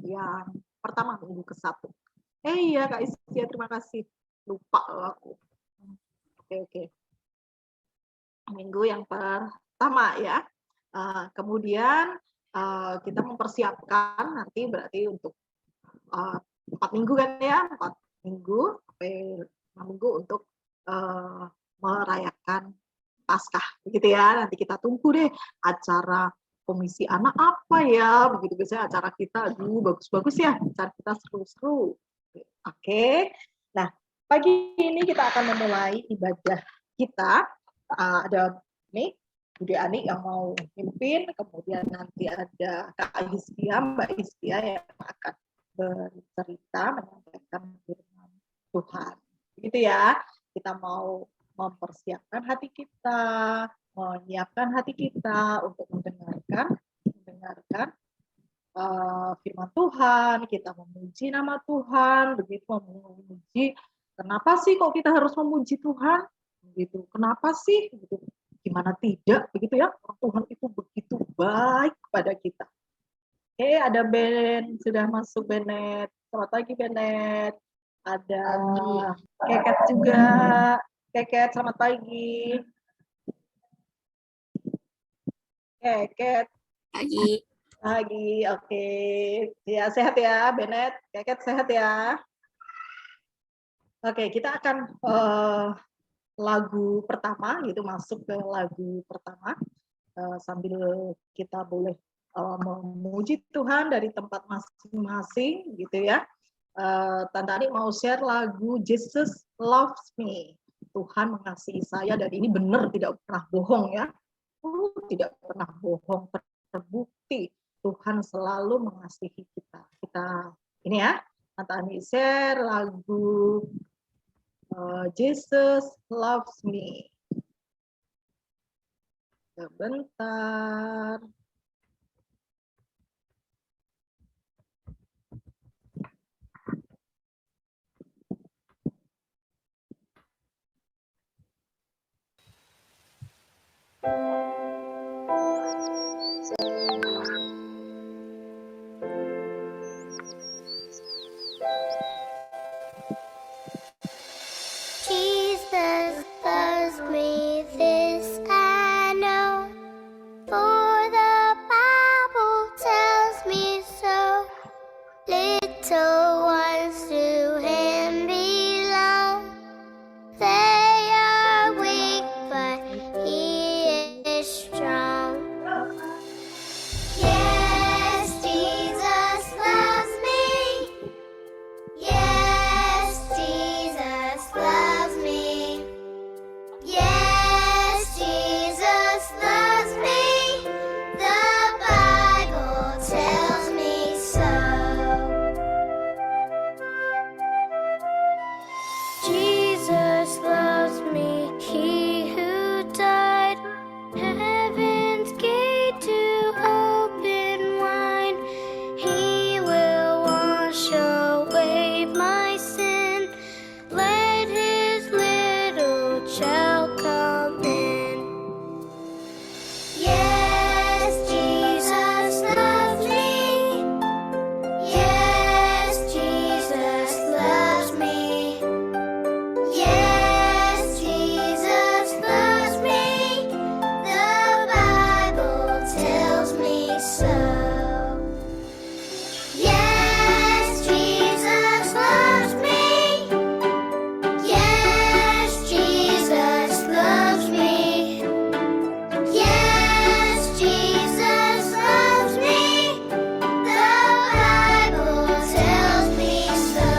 yang pertama minggu ke-1. Iya Kak Iskia, terima kasih. Lupa aku. Oke. Minggu yang pertama ya. Kemudian kita mempersiapkan nanti berarti untuk 4 minggu kan ya, 4 minggu sampai 5 minggu untuk merayakan Paskah begitu ya. Nanti kita tunggu deh acara komisi anak apa ya, begitu biasanya acara kita, bagus-bagus ya, acara kita seru-seru. Oke. Nah, pagi ini kita akan memulai ibadah kita. Ada nih Budi Ani yang mau mimpin, kemudian nanti ada Kak Hizkia, Mbak Hizkia yang akan bercerita menyampaikan firman Tuhan. Begitu ya. Kita mau mempersiapkan hati kita, menyiapkan hati kita untuk mendengarkan firman Tuhan, kita memuji nama Tuhan, begitu memuji. Kenapa sih kok kita harus memuji Tuhan? Begitu. Kenapa sih? Begitu. Gimana tidak? Begitu ya. Tuhan itu begitu baik kepada kita. Oke, ada Ben, sudah masuk Benet. Selamat pagi Benet. Ada Keket juga. Keket, selamat pagi. Keket. Pagi, oke. Ya, sehat ya, Benet. Keket sehat ya. Oke, kita akan lagu pertama, gitu, masuk ke lagu pertama. Sambil kita boleh memuji Tuhan dari tempat masing-masing, gitu ya. Tante Ani mau share lagu Jesus Loves Me. Tuhan mengasihi saya, dan ini benar, tidak pernah bohong ya. Tidak pernah bohong, terbukti. Tuhan selalu mengasihi kita. Ini ya, Tante Ani share lagu Jesus Loves Me. Sebentar. Jesus loves me, this I know, for the Bible tells me so. Little ones to Him belong. They are weak, but He is strong. Yes, Jesus loves me. Yes, Jesus loves me. Yes, Jesus loves me. The Bible tells me so. Jesus loves me, He who died, heaven's gate to open wide. He will wash away my sin. Let His little child come in. Yes, Jesus loves me. Yes, Jesus loves me. Yes, Jesus loves me. The Bible tells me so. Yes, Jesus loves me. Yes, Jesus loves me. Yes, Jesus loves me. The Bible tells me so.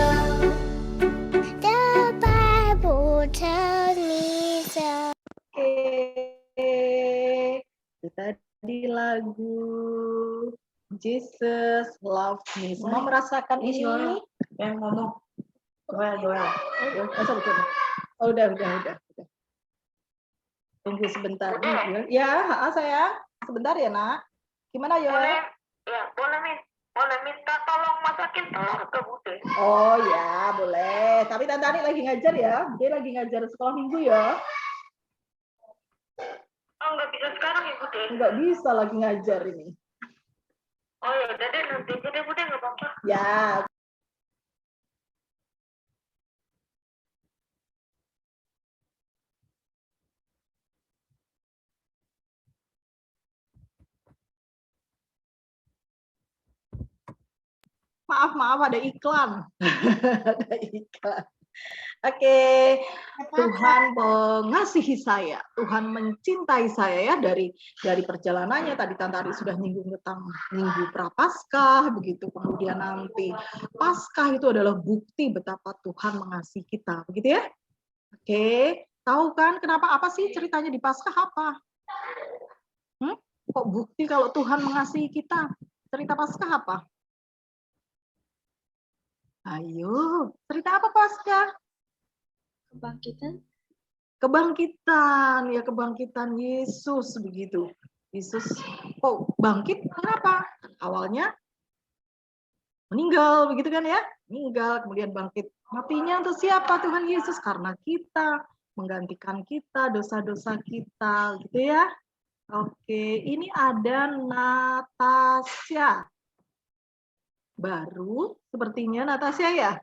The Bible tells me so. Oke. Itu tadi lagu Jesus Loves Me. Semua merasakan ini? Yang ngomong Joel. Oh, udah. Tunggu sebentar. Ya, sayang. Sebentar ya, Nak. Gimana, Yo? Boleh minta tolong masakin telur ke Bude. Oh ya, boleh. Tapi Tante Ani lagi ngajar ya. Dia lagi ngajar sekolah minggu ya. Oh, nggak bisa sekarang ya Bude? Nggak bisa lagi ngajar ini. Oh ya, udah deh nanti aja deh Bude, nggak apa-apa. Ya. Maaf, ada iklan. Ada iklan. Oke, Tuhan mengasihi saya, Tuhan mencintai saya ya dari perjalanannya. Tadi Tante Ari sudah nyinggung tentang Minggu Prapaskah, begitu. Kemudian nanti Paskah itu adalah bukti betapa Tuhan mengasihi kita, begitu ya? Oke, tahu kan kenapa, apa sih ceritanya di Paskah apa? Kok bukti kalau Tuhan mengasihi kita? Cerita Paskah apa? Ayo, cerita apa Paskah? Kebangkitan, ya kebangkitan Yesus begitu. Yesus kok bangkit? Kenapa? Awalnya meninggal begitu kan ya? Meninggal kemudian bangkit. Matinya untuk siapa Tuhan Yesus? Karena kita, menggantikan kita, dosa-dosa kita gitu ya. Oke, ini ada Natasha. Baru sepertinya Natasha ya?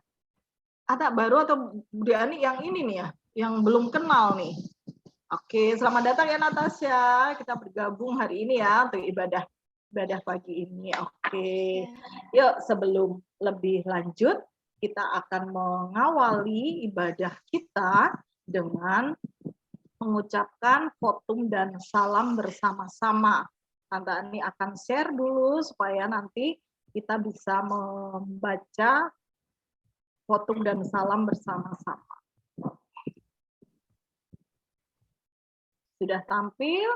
Ada baru atau Diani yang ini nih ya, yang belum kenal nih. Oke, selamat datang ya Natasha. Kita bergabung hari ini ya untuk ibadah pagi ini. Oke. Yuk, sebelum lebih lanjut, kita akan mengawali ibadah kita dengan mengucapkan khotum dan salam bersama-sama. Tante Ani akan share dulu supaya nanti kita bisa membaca khotum dan salam bersama-sama. Sudah tampil?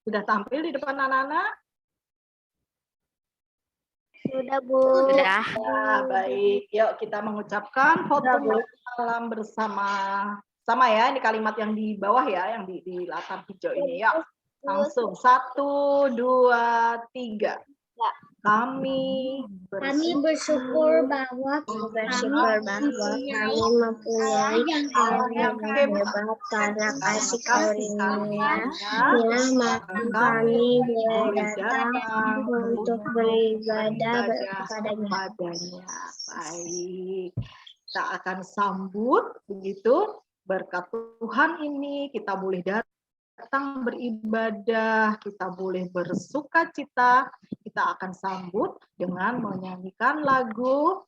Sudah tampil di depan anak-anak? Sudah, Bu. Sudah. Ya, baik. Yuk kita mengucapkan khotum dan salam bersama-sama ya. Ini kalimat yang di bawah ya, yang di latar hijau ini. Yuk, langsung. 1, 2, 3. Ya. Kami bersyukur bahwa kami mempunyai Allah yang hebat karena kasih karunia. Ya, maka kami datang untuk beribadah kepadanya. Baik, kita akan sambut begitu berkat Tuhan ini kita boleh datang beribadah, kita boleh bersuka cita. Kita akan sambut dengan menyanyikan lagu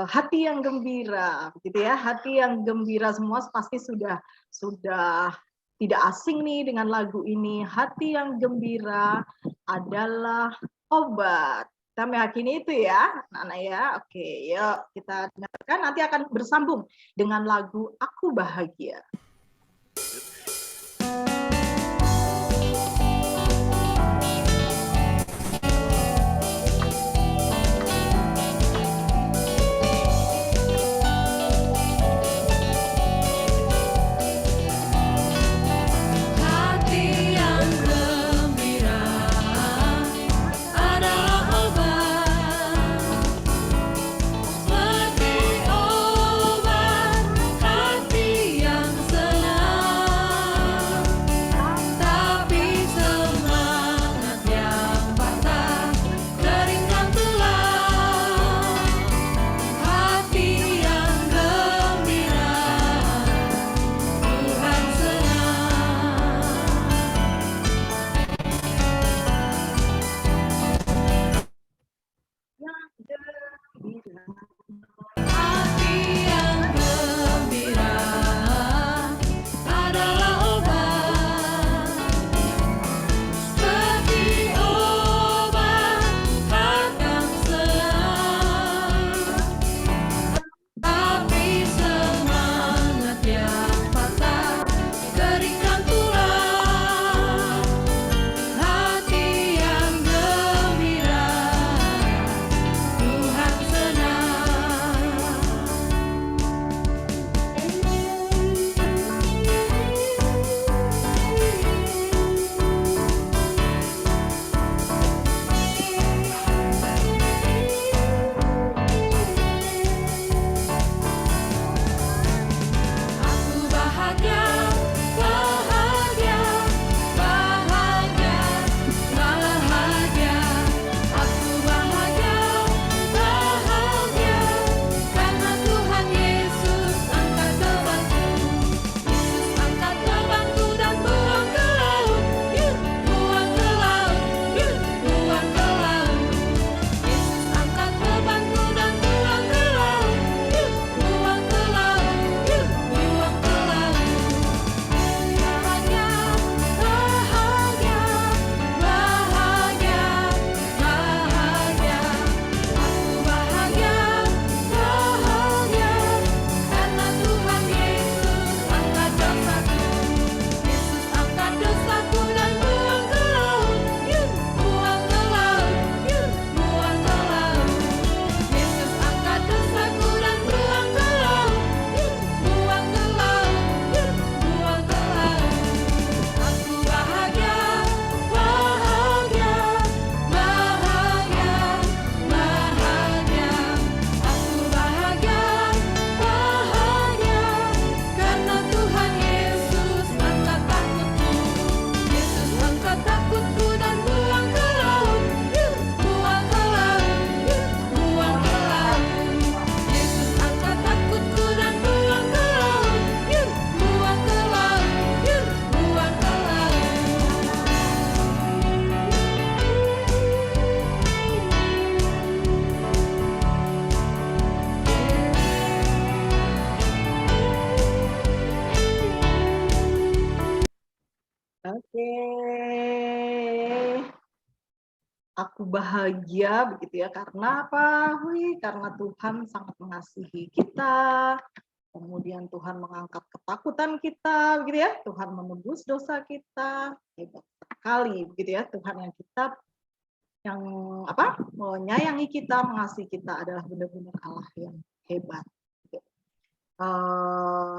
hati yang gembira, gitu ya. Hati yang gembira, semua pasti sudah tidak asing nih dengan lagu ini. Hati yang gembira adalah obat. Kita meyakini itu ya, anak-anak ya. Oke, yuk kita dengarkan. Nanti akan bersambung dengan lagu Aku Bahagia. Seperti obat hati yang Aku bahagia begitu ya, karena apa? Wih, karena Tuhan sangat mengasihi kita. Kemudian Tuhan mengangkat ketakutan kita, begitu ya. Tuhan menebus dosa kita. Hebat sekali, begitu ya. Tuhan yang apa? Menyayangi kita, mengasihi kita adalah benar-benar Allah yang hebat. Gitu.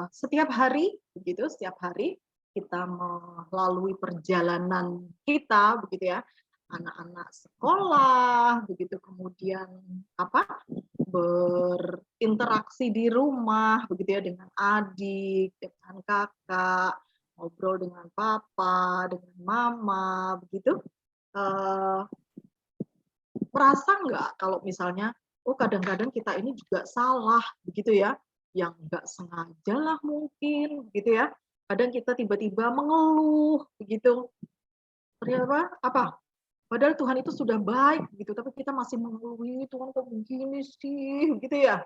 Setiap hari, begitu, setiap hari kita melalui perjalanan kita, begitu ya. Anak-anak sekolah, begitu kemudian apa? Berinteraksi di rumah, begitu ya, dengan adik, dengan kakak, ngobrol dengan papa, dengan mama, begitu. Merasa nggak kalau misalnya, oh kadang-kadang kita ini juga salah, begitu ya, yang nggak sengaja lah mungkin, gitu ya. Kadang kita tiba-tiba mengeluh, begitu. Ternyata apa? Padahal Tuhan itu sudah baik gitu, tapi kita masih mengeluh, Tuhan kok begini sih, gitu ya.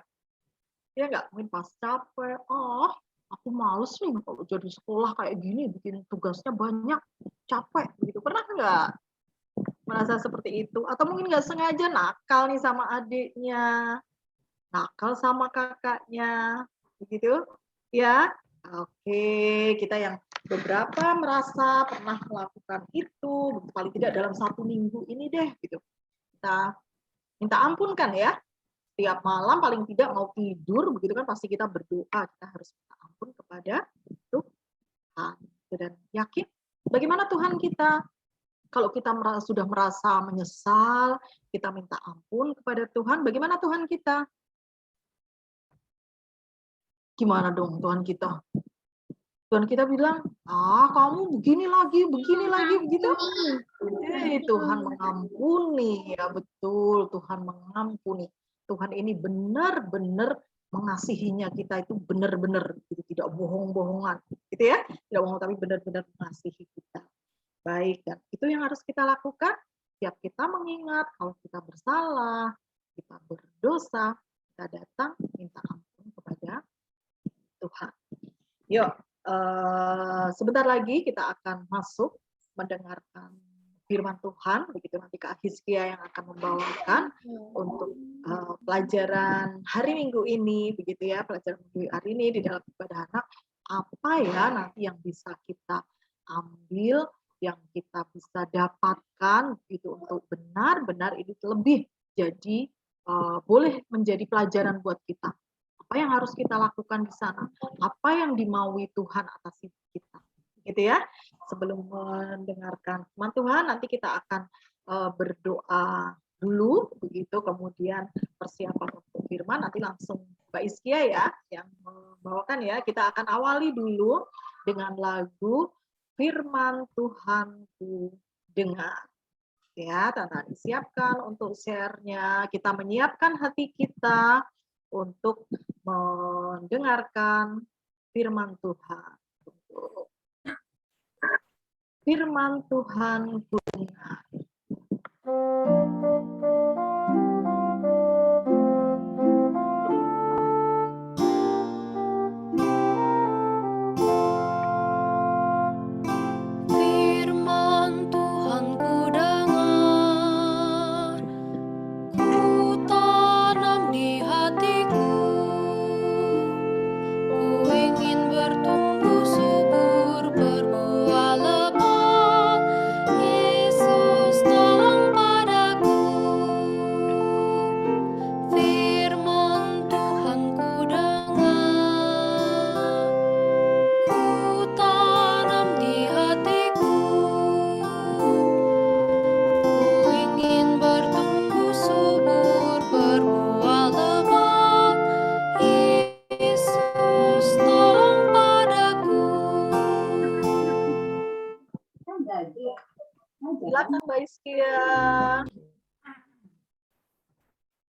Ya nggak, mungkin pas capek, aku males nih kalau jadi sekolah kayak gini, bikin tugasnya banyak, capek, gitu. Pernah nggak merasa seperti itu? Atau mungkin nggak sengaja nakal nih sama adiknya, nakal sama kakaknya, begitu? Ya, oke, kita yang beberapa merasa pernah melakukan itu, paling tidak dalam 1 minggu ini deh, gitu. Kita minta ampun kan ya, tiap malam paling tidak mau tidur, begitu kan pasti kita berdoa, kita harus minta ampun kepada Tuhan. Dan yakin bagaimana Tuhan kita, kalau kita sudah merasa menyesal, kita minta ampun kepada Tuhan, bagaimana Tuhan kita? Gimana dong Tuhan kita? Tuhan kita bilang, kamu begini lagi, begitu. Tuhan mengampuni, ya betul, Tuhan mengampuni. Tuhan ini benar-benar mengasihinya kita itu benar-benar, gitu, tidak bohong-bohongan, gitu ya, tidak bohong tapi benar-benar mengasihi kita. Baik, dan itu yang harus kita lakukan. Setiap kita mengingat kalau kita bersalah, kita berdosa, kita datang minta ampun kepada Tuhan. Yuk, sebentar lagi kita akan masuk mendengarkan firman Tuhan, begitu nanti Kak Hizkia yang akan membawakan untuk pelajaran hari Minggu ini, begitu ya, pelajaran Minggu hari ini di dalam ibadah anak, apa ya nanti yang bisa kita ambil, yang kita bisa dapatkan, gitu, untuk benar-benar ini lebih jadi boleh menjadi pelajaran buat kita. Apa yang harus kita lakukan di sana? Apa yang dimaui Tuhan atas hidup kita? Gitu ya. Sebelum mendengarkan firman Tuhan, nanti kita akan berdoa dulu, begitu, kemudian persiapan untuk firman, nanti langsung Mbak Iskia ya yang membawakan ya. Kita akan awali dulu dengan lagu Firman Tuhanku Dengar. Ya, teman-teman disiapkan untuk share-nya. Kita menyiapkan hati kita untuk mendengarkan firman Tuhan. Firman Tuhan ku dengar. Firman Tuhan ku dengar, ku tanam di hatiku, ku ingin bertumbuh subur, berbuah lebat. Yesus tolong padaku. Firman Tuhan ku dengar, ku tanam di hatiku, ku ingin bertumbuh subur, berbuah lebat. Yesus tolong padaku. Silakan Mbak Iskia.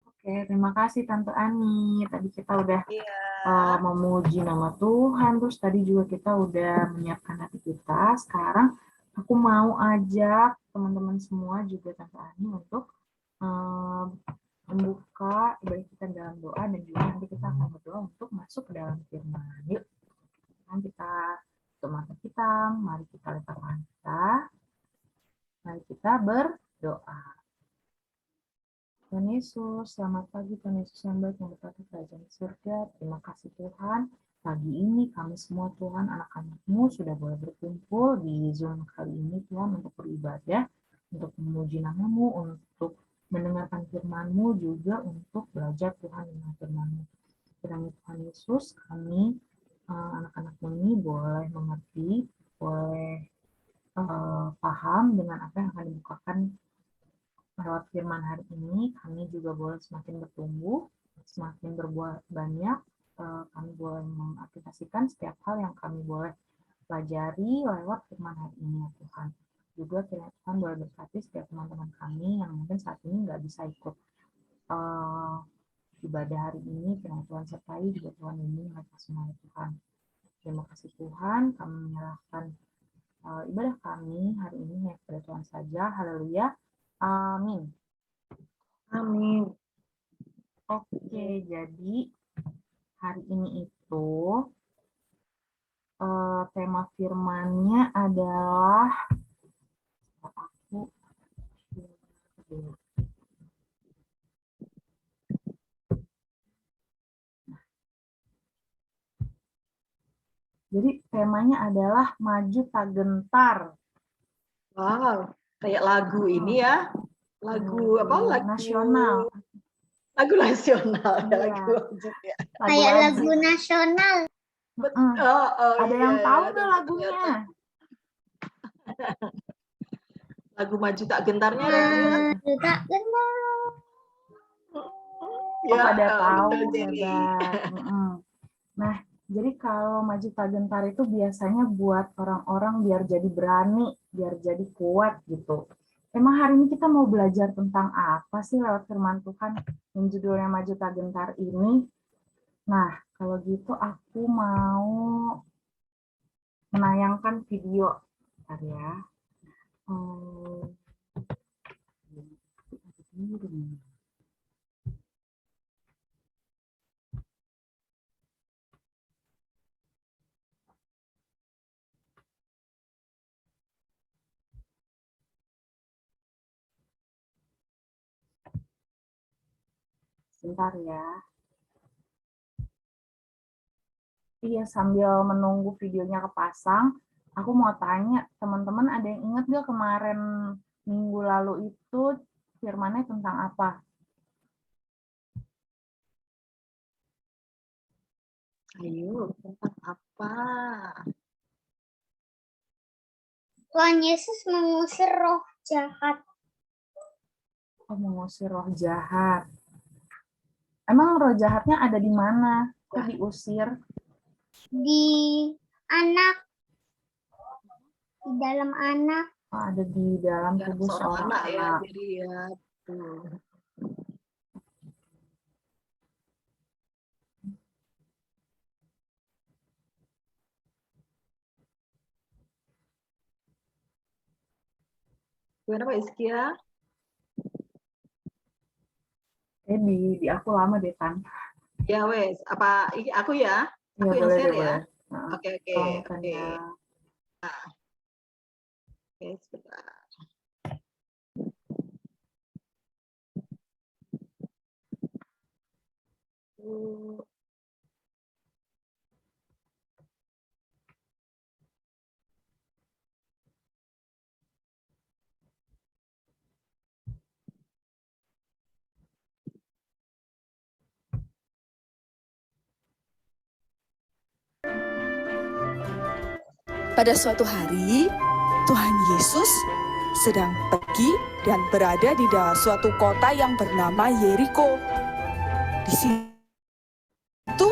Oke, terima kasih Tante Ani. Tadi kita udah Iya. memuji nama Tuhan, terus tadi juga kita udah menyiapkan hati kita. Sekarang aku mau ajak teman-teman semua juga Tante Ani untuk membuka ibadah kita dalam doa, dan juga nanti kita akan berdoa untuk masuk ke dalam firman. Yuk, sekarang kita tutup mata kita, mari kita letakkan kita, mari kita berdoa. Tuhan Yesus, selamat pagi Tuhan Yesus yang baik yang berkata kerajaan surga. Terima kasih Tuhan. Pagi ini kami semua Tuhan, anak-anak-Mu sudah boleh berkumpul di Zoom kali ini Tuhan untuk beribadah, untuk memuji nama-Mu, untuk mendengarkan firman-Mu, juga untuk belajar Tuhan dengan firman-Mu. Kiranya Tuhan Yesus, kami anak-anak-Mu ini boleh mengerti, boleh paham dengan apa yang akan dibukakan lewat firman hari ini. Kami juga boleh semakin bertumbuh, semakin berbuat banyak. Kami boleh mengaplikasikan setiap hal yang kami boleh pelajari lewat firman hari ini ya Tuhan. Juga kiranya Tuhan boleh berkati setiap teman-teman kami yang mungkin saat ini nggak bisa ikut ibadah hari ini. Kiranya Tuhan sertai juga Tuhan ini mereka semua ya Tuhan. Terima kasih Tuhan, kami menyerahkan ibadah kami hari ini hanya kepada Tuhan saja. Haleluya. Amin. Amin. Oke, jadi hari ini itu tema firman-nya adalah jadi temanya adalah maju tak gentar. Wow, kayak lagu ini ya. Lagu apa? Lagu nasional. Lagu nasional. Iya. Lagu wajib ya. Kayak lagu nasional. Ada yang iya, tahu iya, nggak lagunya? Lagu maju tak gentarnya ada yang ingat? Tak kenal. Pada tahu, betul, Jenny. hebat. Nah, jadi kalau maju tak gentar itu biasanya buat orang-orang biar jadi berani, biar jadi kuat gitu. Emang hari ini kita mau belajar tentang apa sih lewat firman Tuhan yang judulnya maju tak gentar ini? Nah, kalau gitu aku mau menayangkan video. Bentar ya. Sebentar ya. Iya, sambil menunggu videonya kepasang, aku mau tanya, teman-teman ada yang ingat nggak kemarin minggu lalu itu firmannya tentang apa? Ayo, tentang apa? Tuhan Yesus mengusir roh jahat. Oh, mengusir roh jahat. Emang roh jahatnya ada di mana? Kok diusir? Di anak. Di dalam anak. Oh, ada di dalam Dalam tubuh seorang seorang anak ya. anak. Jadi ya, tuh. Gimana Pak Iskia? Di aku lama deh, Tan. Ya wes, apa aku ya? Iya, Aku yang boleh, share boleh. ya. Nah, Oke. tolong, Tan, ya. Oke, sebentar. Pada suatu hari, Tuhan Yesus sedang pergi dan berada di dalam suatu kota yang bernama Yeriko. Di situ,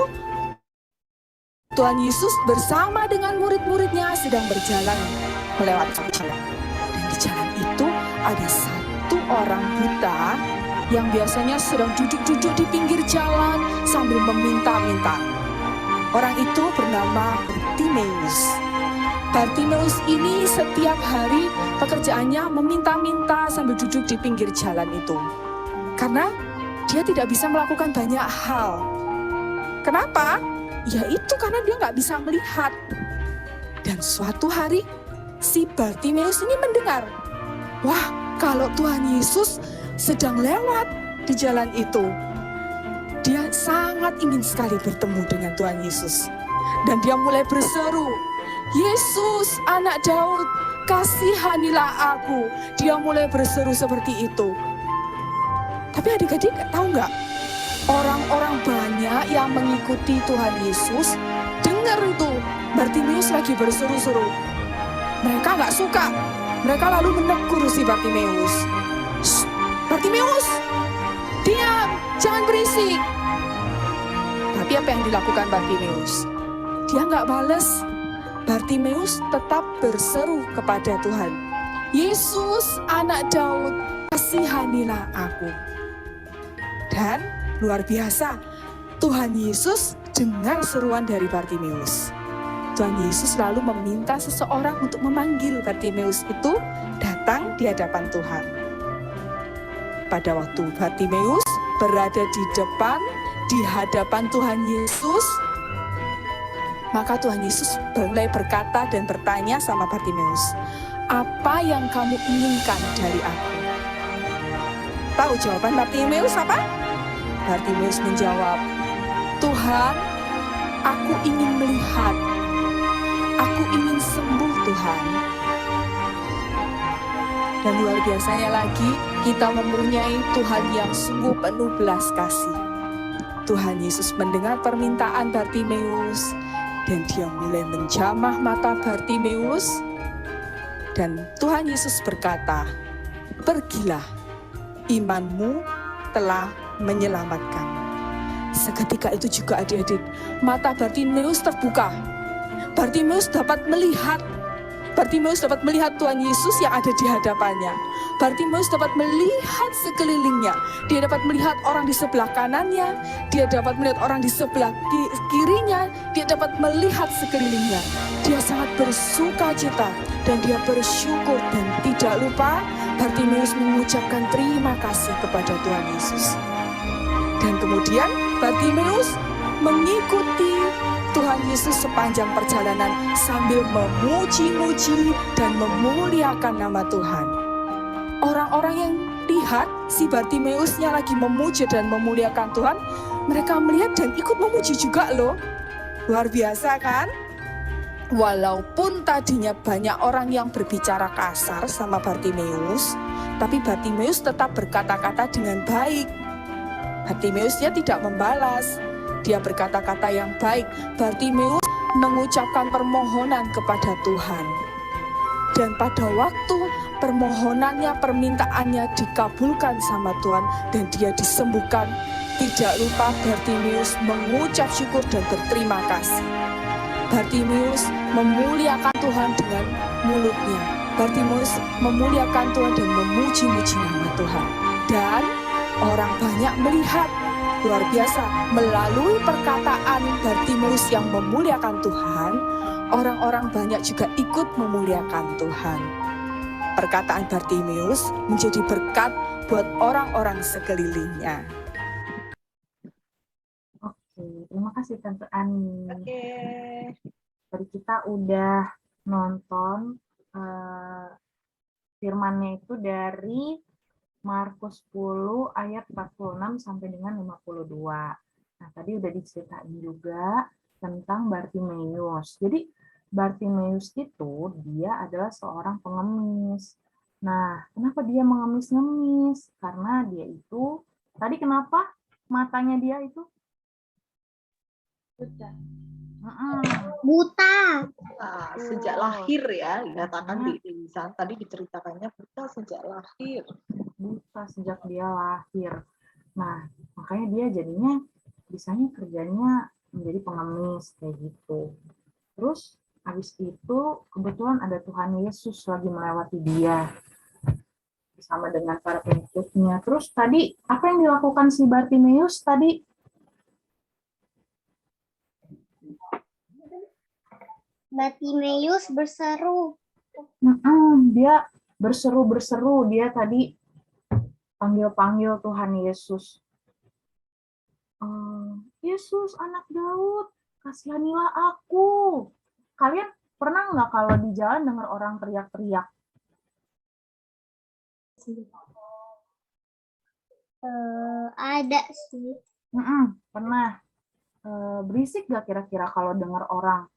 Tuhan Yesus bersama dengan murid-muridnya sedang berjalan melewati jalan. Dan di jalan itu ada satu orang buta yang biasanya sedang duduk-duduk di pinggir jalan sambil meminta-minta. Orang itu bernama Bartimeus. Bartimeus ini setiap hari pekerjaannya meminta-minta sambil duduk di pinggir jalan itu. Karena dia tidak bisa melakukan banyak hal. Kenapa? Ya itu karena dia nggak bisa melihat. Dan suatu hari si Bartimeus ini mendengar, wah kalau Tuhan Yesus sedang lewat di jalan itu, dia sangat ingin sekali bertemu dengan Tuhan Yesus. Dan dia mulai berseru, Yesus, anak Daud, kasihanilah aku. Dia mulai berseru seperti itu. Tapi adik-adik tahu nggak? Orang-orang banyak yang mengikuti Tuhan Yesus, dengar itu, Bartimeus lagi berseru-seru. Mereka nggak suka. Mereka lalu menegur si Bartimeus. Bartimeus, diam, jangan berisik. Tapi apa yang dilakukan Bartimeus? Dia nggak bales. Bartimeus tetap berseru kepada Tuhan. Yesus, anak Daud, kasihanilah aku. Dan luar biasa, Tuhan Yesus dengar seruan dari Bartimeus. Tuhan Yesus lalu meminta seseorang untuk memanggil Bartimeus itu datang di hadapan Tuhan. Pada waktu Bartimeus berada di depan, di hadapan Tuhan Yesus, maka Tuhan Yesus mulai berkata dan bertanya sama Bartimeus, apa yang kamu inginkan dari aku? Tahu jawaban Bartimeus apa? Bartimeus menjawab, Tuhan, aku ingin melihat, aku ingin sembuh Tuhan. Dan luar biasanya lagi, kita mempunyai Tuhan yang sungguh penuh belas kasih. Tuhan Yesus mendengar permintaan Bartimeus, dan dia mulai menjamah mata Bartimeus. Dan Tuhan Yesus berkata, pergilah, imanmu telah menyelamatkan. Seketika itu juga adik-adik, mata Bartimeus terbuka. Bartimeus dapat melihat. Bartimeus dapat melihat Tuhan Yesus yang ada di hadapannya. Bartimeus dapat melihat sekelilingnya. Dia dapat melihat orang di sebelah kanannya. Dia dapat melihat orang di sebelah kirinya. Dia dapat melihat sekelilingnya. Dia sangat bersuka cita dan dia bersyukur, dan tidak lupa Bartimeus mengucapkan terima kasih kepada Tuhan Yesus. Dan kemudian Bartimeus mengikuti Tuhan Yesus sepanjang perjalanan sambil memuji-muji dan memuliakan nama Tuhan. Orang-orang yang lihat si Bartimeusnya lagi memuji dan memuliakan Tuhan, mereka melihat dan ikut memuji juga loh. Luar biasa kan? Walaupun tadinya banyak orang yang berbicara kasar sama Bartimeus, tapi Bartimeus tetap berkata-kata dengan baik. Bartimeusnya tidak membalas. Dia berkata-kata yang baik. Bartimeus mengucapkan permohonan kepada Tuhan. Dan pada waktu permohonannya, permintaannya dikabulkan sama Tuhan dan dia disembuhkan, tidak lupa Bartimeus mengucap syukur dan berterima kasih. Bartimeus memuliakan Tuhan dengan mulutnya. Bartimeus memuliakan Tuhan dan memuji-muji nama Tuhan. Dan orang banyak melihat. Luar biasa, melalui perkataan Bartimeus yang memuliakan Tuhan, orang-orang banyak juga ikut memuliakan Tuhan. Perkataan Bartimeus menjadi berkat buat orang-orang sekelilingnya. Oke, terima kasih Tante Ani. Oke. Tadi kita udah nonton firmannya itu dari Markus 10 ayat 46 sampai dengan 52. Nah, tadi udah diceritain juga tentang Bartimeus. Jadi, Bartimeus itu dia adalah seorang pengemis. Nah, kenapa dia mengemis-ngemis? Karena dia itu, tadi kenapa matanya dia itu? Buta. Nah, sejak lahir ya, dikatakan tadi diceritakannya buta sejak lahir. Buta sejak dia lahir. Nah, makanya dia jadinya bisanya kerjanya menjadi pengemis kayak gitu. Terus habis itu kebetulan ada Tuhan Yesus lagi melewati dia bersama dengan para pengikutnya. Terus tadi apa yang dilakukan si Bartimeus tadi? Bartimeus berseru. Dia berseru-berseru, dia tadi panggil-panggil Tuhan Yesus. Yesus, anak Daud, kasihanilah aku. Kalian pernah nggak kalau di jalan dengar orang teriak-teriak? Ada sih. Pernah. Berisik gak kira-kira kalau dengar orang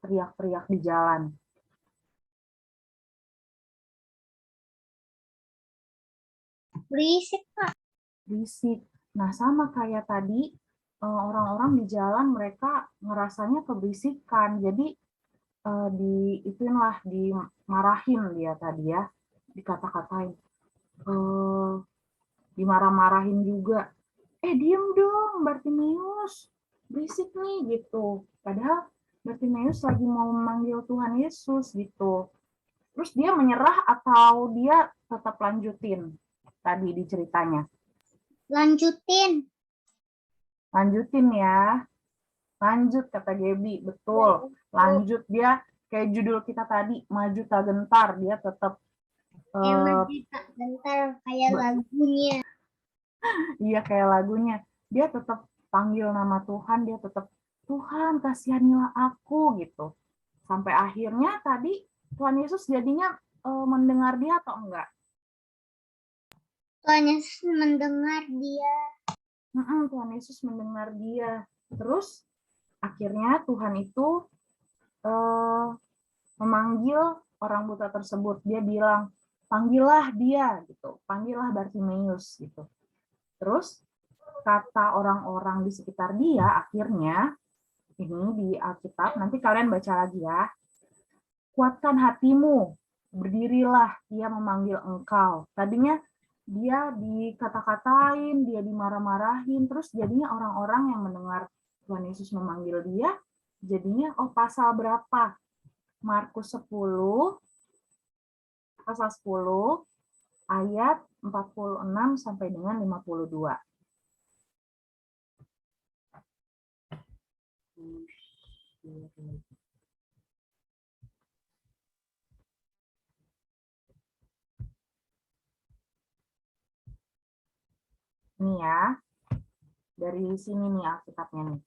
teriak-teriak di jalan? Berisik, Kak. Berisik. Nah, sama kayak tadi, orang-orang di jalan mereka ngerasanya keberisikan. Jadi dimarahin dia tadi ya, dikata-katain, dimarah-marahin juga. Diem dong, Bartimeus, berisik nih gitu. Padahal Bartimeus lagi mau memanggil Tuhan Yesus gitu. Terus dia menyerah atau dia tetap lanjutin tadi di ceritanya? Lanjutin. Lanjutin ya. Lanjut kata Gebi, betul. Lanjut, dia kayak judul kita tadi, maju tak gentar, dia tetap Maju tak gentar kayak lagunya. iya kayak lagunya. Dia tetap panggil nama Tuhan, dia tetap Tuhan kasihanilah aku gitu. Sampai akhirnya tadi Tuhan Yesus jadinya mendengar dia atau enggak? Tuhan Yesus mendengar dia. Tuhan Yesus mendengar dia. Terus akhirnya Tuhan itu memanggil orang buta tersebut. Dia bilang, panggillah dia gitu, panggillah Bartimeus gitu. Terus kata orang-orang di sekitar dia akhirnya ini di Alkitab, nanti kalian baca lagi ya. Kuatkan hatimu, berdirilah, ia memanggil engkau. Tadinya dia dikata-katain, dia dimarah-marahin, terus jadinya orang-orang yang mendengar Tuhan Yesus memanggil dia, jadinya pasal berapa? Markus 10 pasal 10 ayat 46 sampai dengan 52. Ini ya, dari sini nih Alkitabnya nih.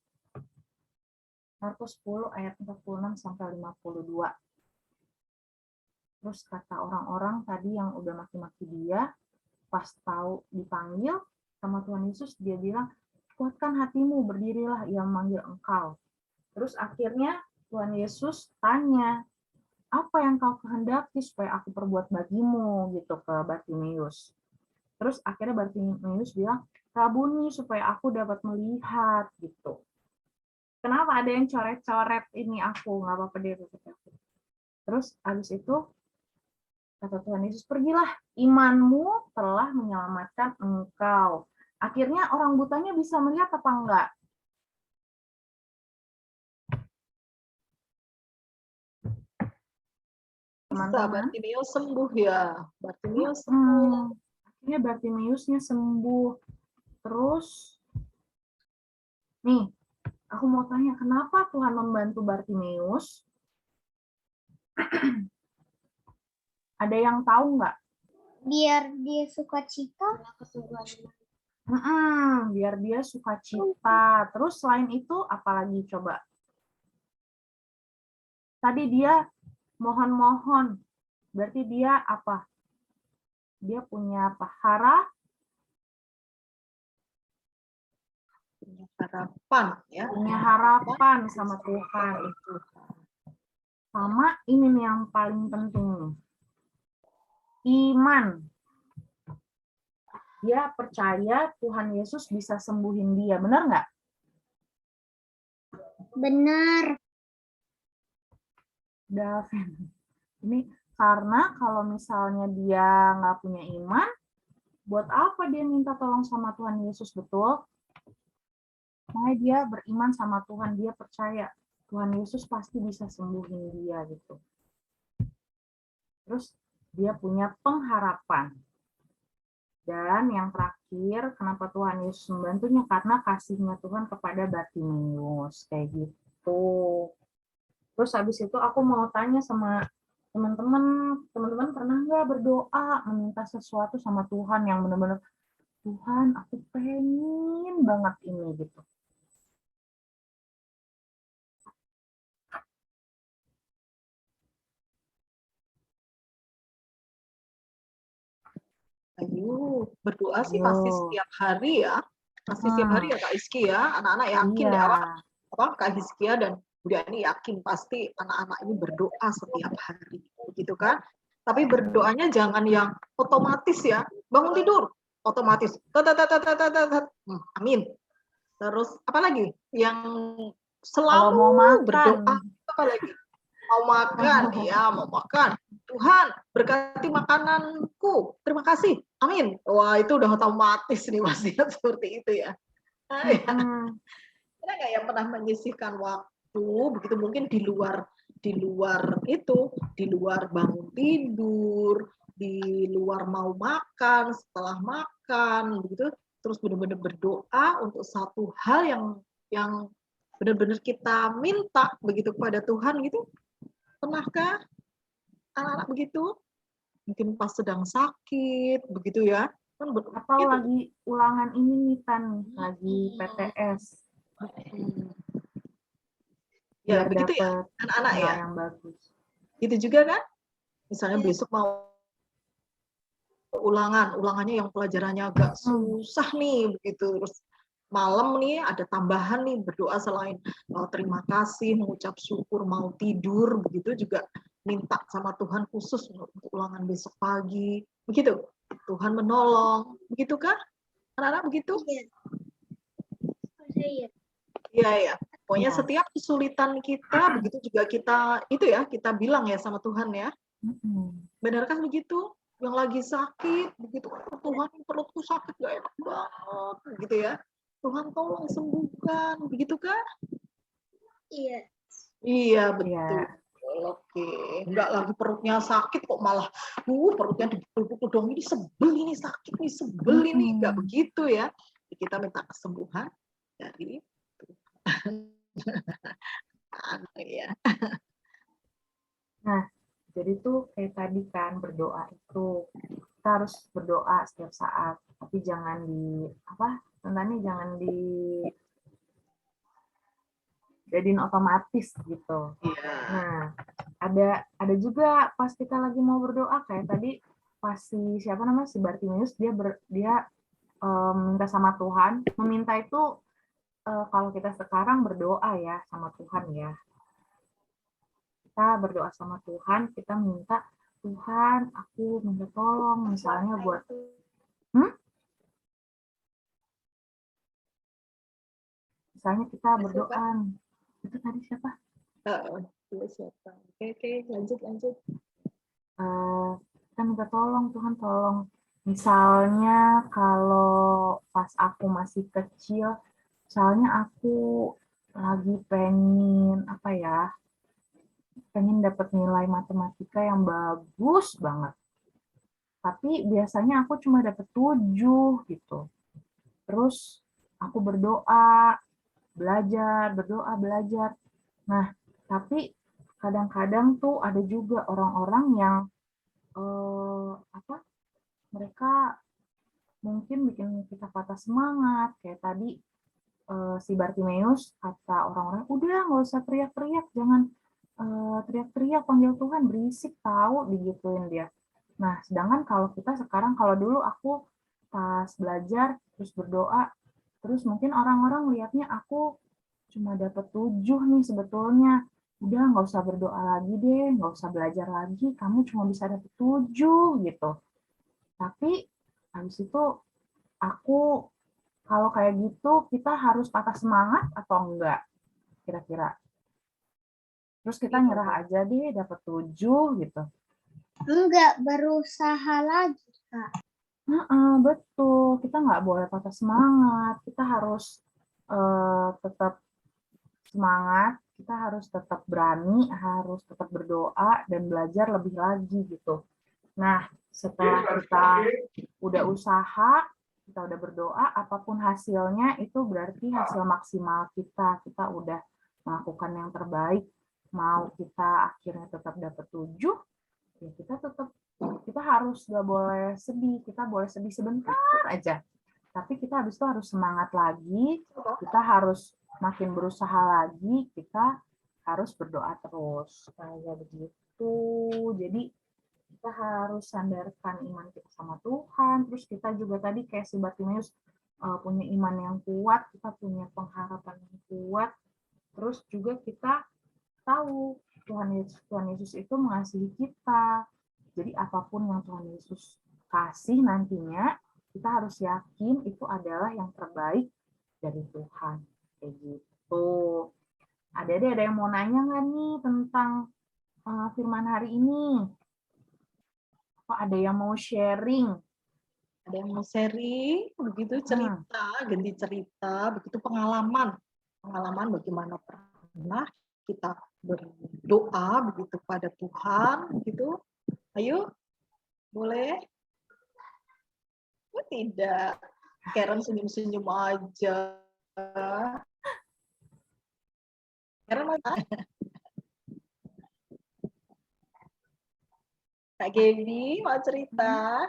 Markus 10 ayat 46 sampai 52. Terus kata orang-orang tadi yang udah maki-maki dia, pas tahu dipanggil sama Tuhan Yesus, dia bilang, kuatkan hatimu, berdirilah, ia memanggil engkau. Terus akhirnya Tuhan Yesus tanya, apa yang kau kehendaki supaya aku perbuat bagimu, gitu ke Bartimeus. Terus akhirnya Bartimeus bilang, Rabuni, supaya aku dapat melihat, gitu. Kenapa ada yang coret-coret ini aku, nggak apa-apa deh. Terus habis itu kata Tuhan Yesus, pergilah, imanmu telah menyelamatkan engkau. Akhirnya orang butanya bisa melihat apa enggak? Bisa, Bartimeus sembuh ya. Bartimeus sembuh. Akhirnya Bartimeusnya sembuh. Terus, nih, aku mau tanya, kenapa Tuhan membantu Bartimeus? Ada yang tahu nggak? Biar dia sukacita. Biar dia sukacita. Terus selain itu, apalagi coba? Tadi dia mohon-mohon. Berarti dia apa? Dia punya apa? Harapan ya. Punya harapan sama Tuhan itu. Sama ini nih yang paling penting nih. Iman. Dia percaya Tuhan Yesus bisa sembuhin dia. Benar nggak? Benar. Davin. Ini karena kalau misalnya dia nggak punya iman, buat apa dia minta tolong sama Tuhan Yesus, betul? Makanya dia beriman sama Tuhan, dia percaya Tuhan Yesus pasti bisa sembuhin dia gitu. Terus dia punya pengharapan. Dan yang terakhir, kenapa Tuhan Yesus membantunya? Karena kasihnya Tuhan kepada Bartimeus, kayak gitu. Terus habis itu aku mau tanya sama teman-teman pernah nggak berdoa meminta sesuatu sama Tuhan yang benar-benar, Tuhan aku pengen banget ini gitu. Ayo, berdoa sih pasti Ayo. setiap hari ya. Pasti setiap hari ya Kak Iski ya. Anak-anak yakin Iya. ya Kak Hiskia dan Bunda ini yakin pasti anak-anak ini berdoa setiap hari. Begitu kan? Tapi berdoanya jangan yang otomatis ya. Bangun tidur, otomatis. Amin. Terus apa lagi? Yang Kalau mau selalu makan. berdoa, apa lagi? Mau makan, ya mau makan. Tuhan berkati makananku. Terima kasih. Amin. Wah itu udah otomatis nih Mas ya, seperti itu ya. Ya. Ada nggak yang pernah menyisihkan waktu begitu mungkin di luar itu, di luar bangun tidur, di luar mau makan, setelah makan begitu, terus benar-benar berdoa untuk satu hal yang benar-benar kita minta begitu kepada Tuhan gitu. Pernahkah anak-anak begitu? Mungkin pas sedang sakit begitu ya. Kan Atau gitu. lagi ulangan ini nih Tan, lagi PTS. Ya Biar begitu ya dapet anak-anak ya. yang bagus. Gitu juga kan? Misalnya besok mau ulangannya yang pelajarannya agak susah nih begitu. Terus malam nih ada tambahan nih berdoa selain terima kasih, mengucap syukur, mau tidur begitu juga minta sama Tuhan khusus untuk ulangan besok pagi. Begitu. Tuhan menolong. Begitu kan? Anak-anak begitu? Iya ya. Pokoknya setiap kesulitan kita begitu juga kita itu ya, kita bilang ya sama Tuhan ya. Benarkah begitu? Yang lagi sakit begitu, Tuhan perutku sakit gak enak banget gitu ya. Tuhan tolong sembuhkan, begitu kan? Iya. Iya betul. Iya. Oke, enggak lagi perutnya sakit kok malah perutnya dipukul-pukul dong, ini sebel ini sakit nih, sebel ini, enggak begitu ya. Kita minta kesembuhan dari Tuhan. Ya. Nah, jadi tuh kayak tadi kan berdoa itu kita harus berdoa setiap saat, tapi jangan jangan jadiin otomatis gitu. Nah, ada juga pas kita lagi mau berdoa kayak tadi pas si Bartimeus dia minta sama Tuhan. Meminta itu kalau kita sekarang berdoa ya sama Tuhan ya. Kita berdoa sama Tuhan, kita minta Tuhan, aku minta tolong misalnya buat misalnya kita berdoa itu tadi siapa? Siapa? Oke, lanjut. Kita minta tolong Tuhan, tolong. Misalnya kalau pas aku masih kecil, misalnya aku lagi pengen dapat nilai matematika yang bagus banget. Tapi biasanya aku cuma dapat 7 gitu. Terus aku berdoa, belajar. Nah, tapi kadang-kadang tuh ada juga orang-orang yang mereka mungkin bikin kita patah semangat. Kayak tadi si Bartimeus kata orang-orang, udah nggak usah teriak-teriak, jangan teriak-teriak panggil Tuhan, berisik tahu, digituin dia. Nah, sedangkan kalau kita sekarang, kalau dulu aku pas belajar terus berdoa, terus mungkin orang-orang lihatnya aku cuma dapat 7 nih sebetulnya. Udah nggak usah berdoa lagi deh, nggak usah belajar lagi, kamu cuma bisa dapat 7 gitu. Tapi habis itu aku kalau kayak gitu kita harus patah semangat atau enggak kira-kira? Terus kita nyerah aja deh dapat 7 gitu. Enggak, berusaha lagi, Kak. Betul, kita nggak boleh patah semangat, kita harus tetap semangat, kita harus tetap berani, harus tetap berdoa dan belajar lebih lagi gitu. Nah, setelah kita udah usaha, kita udah berdoa, apapun hasilnya itu berarti hasil maksimal kita udah melakukan yang terbaik. Mau kita akhirnya tetap dapat 7, ya kita harus nggak boleh sedih, kita boleh sedih sebentar aja. Tapi kita habis itu harus semangat lagi, kita harus makin berusaha lagi, kita harus berdoa terus. Kayak begitu. Jadi kita harus sandarkan iman kita sama Tuhan. Terus kita juga tadi kayak si Bartimeus punya iman yang kuat, kita punya pengharapan yang kuat. Terus juga kita tahu Tuhan Yesus itu mengasihi kita. Jadi apapun yang Tuhan Yesus kasih nantinya, kita harus yakin itu adalah yang terbaik dari Tuhan. Kayak gitu. Adik-adik ada yang mau nanya nggak nih tentang firman hari ini? Apa ada yang mau sharing? Ada yang mau sharing, begitu cerita, ganti cerita, begitu pengalaman bagaimana pernah kita berdoa begitu pada Tuhan, begitu. Ayo, boleh? Oh, tidak, Karen senyum-senyum aja. Karen mana? Kak Gaby mau cerita?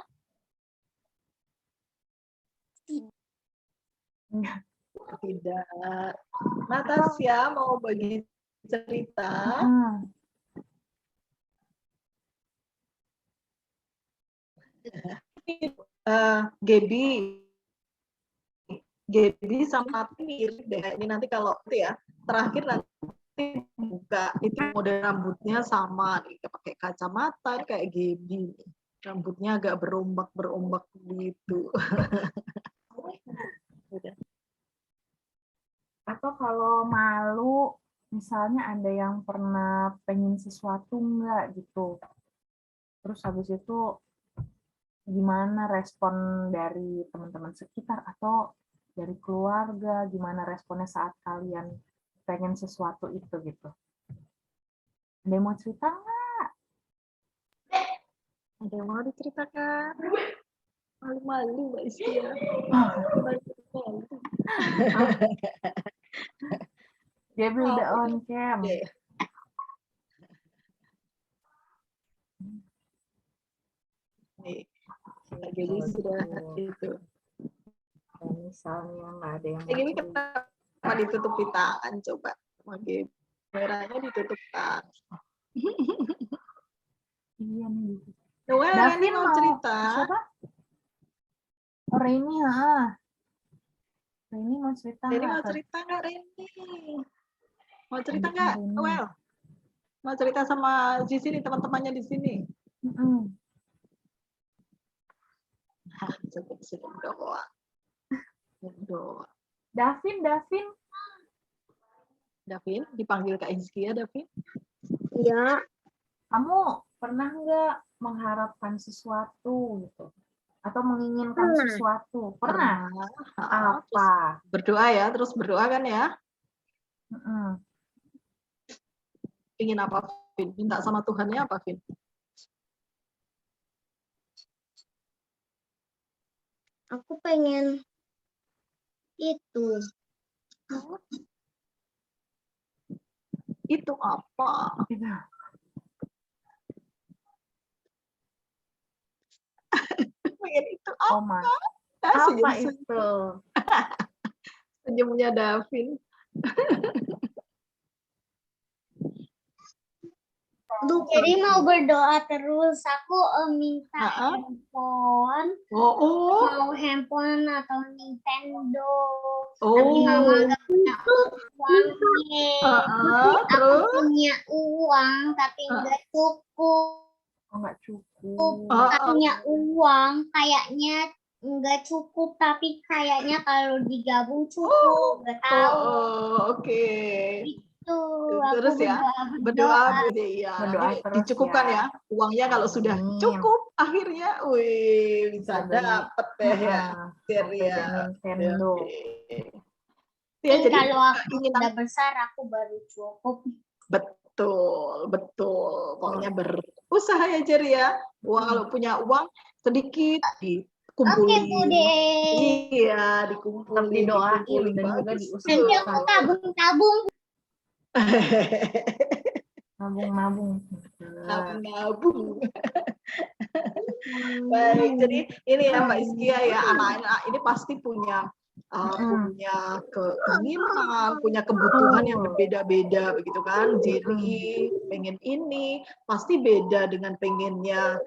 Tidak. Natasha mau bagi cerita? Gaby sama Tati mirip deh. Ini nanti kalau itu ya, terakhir nanti buka itu model rambutnya sama nih, pakai kacamata kayak Gaby. Rambutnya agak berombak gitu. Atau kalau malu, misalnya ada yang pernah pengen sesuatu enggak gitu. Terus habis itu gimana respon dari teman-teman sekitar atau dari keluarga, gimana responnya saat kalian pengen sesuatu itu gitu. Ada yang mau cerita nggak? Ada yang mau diceritakan? Malu-malu Mbak Istia. Malu-malu. Gaby udah on cam. Nih, Gaby sudah itu. Misalnya nggak ada yang Gaby kenapa ditutupi tangan coba? Gaby merahnya ditutup tangan. Iya nih. Noel, Reni mau cerita? Siapa? Oh, Reni, Reni mau cerita nggak? Reni mau cerita nggak, Reni? Mau cerita nggak, Noel? Mau cerita sama di sini, teman-temannya di sini? Cukup doa. Davin, dipanggil Kak Hizkia, Davin? Iya. Kamu pernah nggak mengharapkan sesuatu gitu? Atau menginginkan sesuatu? Pernah? Apa? Berdoa ya, terus berdoa kan ya? Ingin apa, Vin? Minta sama Tuhannya apa, Vin? Aku pengen itu. Itu apa? Pengen itu apa? Apa itu? Senyumnya Davin. Jadi mau berdoa terus. Aku minta handphone. Mau handphone atau Nintendo. Tapi mama gak punya uangnya. Aku punya uang tapi nggak cukup. Nggak cukup. Aku punya uang kayaknya nggak cukup tapi kayaknya kalau digabung cukup. Nggak tahu. Oke. Terus ya berdoa ya dicukupkan ya uangnya kalau sudah cukup akhirnya bisa dapet ya Nintendo. Ya, jadi kalau aku udah besar aku baru cukup. Betul pokoknya berusaha ya Jerry ya kalau punya uang sedikit dikumpulin. Oke, Bude. Iya dikumpulin didoain dan juga diusahakan. Nanti aku tabung nabung. Baik, jadi ini ya Mbak Iskia ya anak-anak ini pasti punya keinginan, punya kebutuhan yang berbeda-beda begitu kan. Jadi pengen ini pasti beda dengan pengennya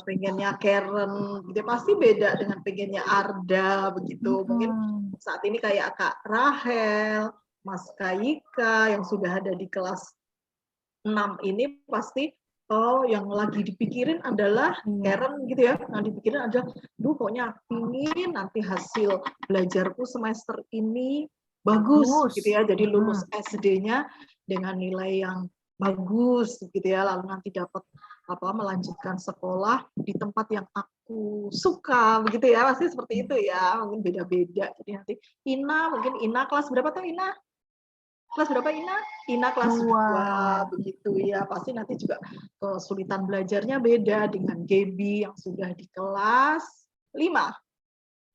pengennya Karen gitu pasti beda dengan pengennya Arda begitu. Mungkin saat ini kayak Kak Rahel, Mas Kayika yang sudah ada di kelas 6 ini pasti yang lagi dipikirin adalah Karen gitu ya. Yang dipikirin adalah, pokoknya pingin nanti hasil belajarku semester ini bagus gitu ya. Jadi lulus SD-nya dengan nilai yang bagus gitu ya. Lalu nanti dapat melanjutkan sekolah di tempat yang aku suka begitu ya. Pasti seperti itu ya. Mungkin beda-beda. Jadi nanti mungkin Ina kelas berapa tuh Ina? Kelas berapa Ina? Ina kelas 2 begitu ya. Pasti nanti juga kesulitan belajarnya beda dengan Gaby yang sudah di kelas 5.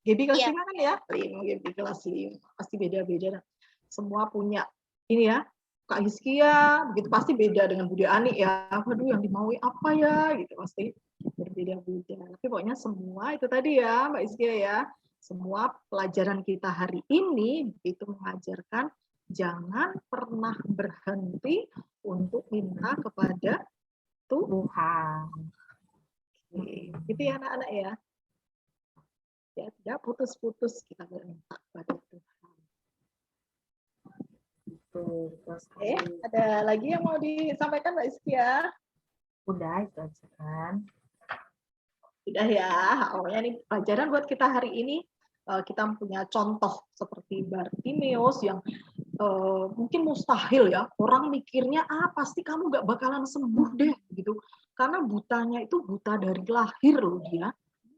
Gaby kelas 5 kan ya? 5, Gaby kelas 5. Pasti beda-beda. Semua punya ini ya. Kak Hizkia, begitu pasti beda dengan Budi Ani ya. Waduh yang dimaui apa ya? Gitu pasti berbeda-beda. Tapi pokoknya semua itu tadi ya Mbak Hizkia ya. Semua pelajaran kita hari ini itu mengajarkan jangan pernah berhenti untuk minta kepada Tuhan. Gitu ya anak-anak ya. Ya, tidak putus-putus kita berminta kepada Tuhan. Oke, ada lagi yang mau disampaikan Mbak Iskia? Udah, itu aja kan. Sudah ya. Pokoknya ini pelajaran buat kita hari ini. Kita punya contoh seperti Bartimeus yang mungkin mustahil ya. Orang mikirnya, pasti kamu gak bakalan sembuh deh. Gitu. Karena butanya itu buta dari lahir loh dia.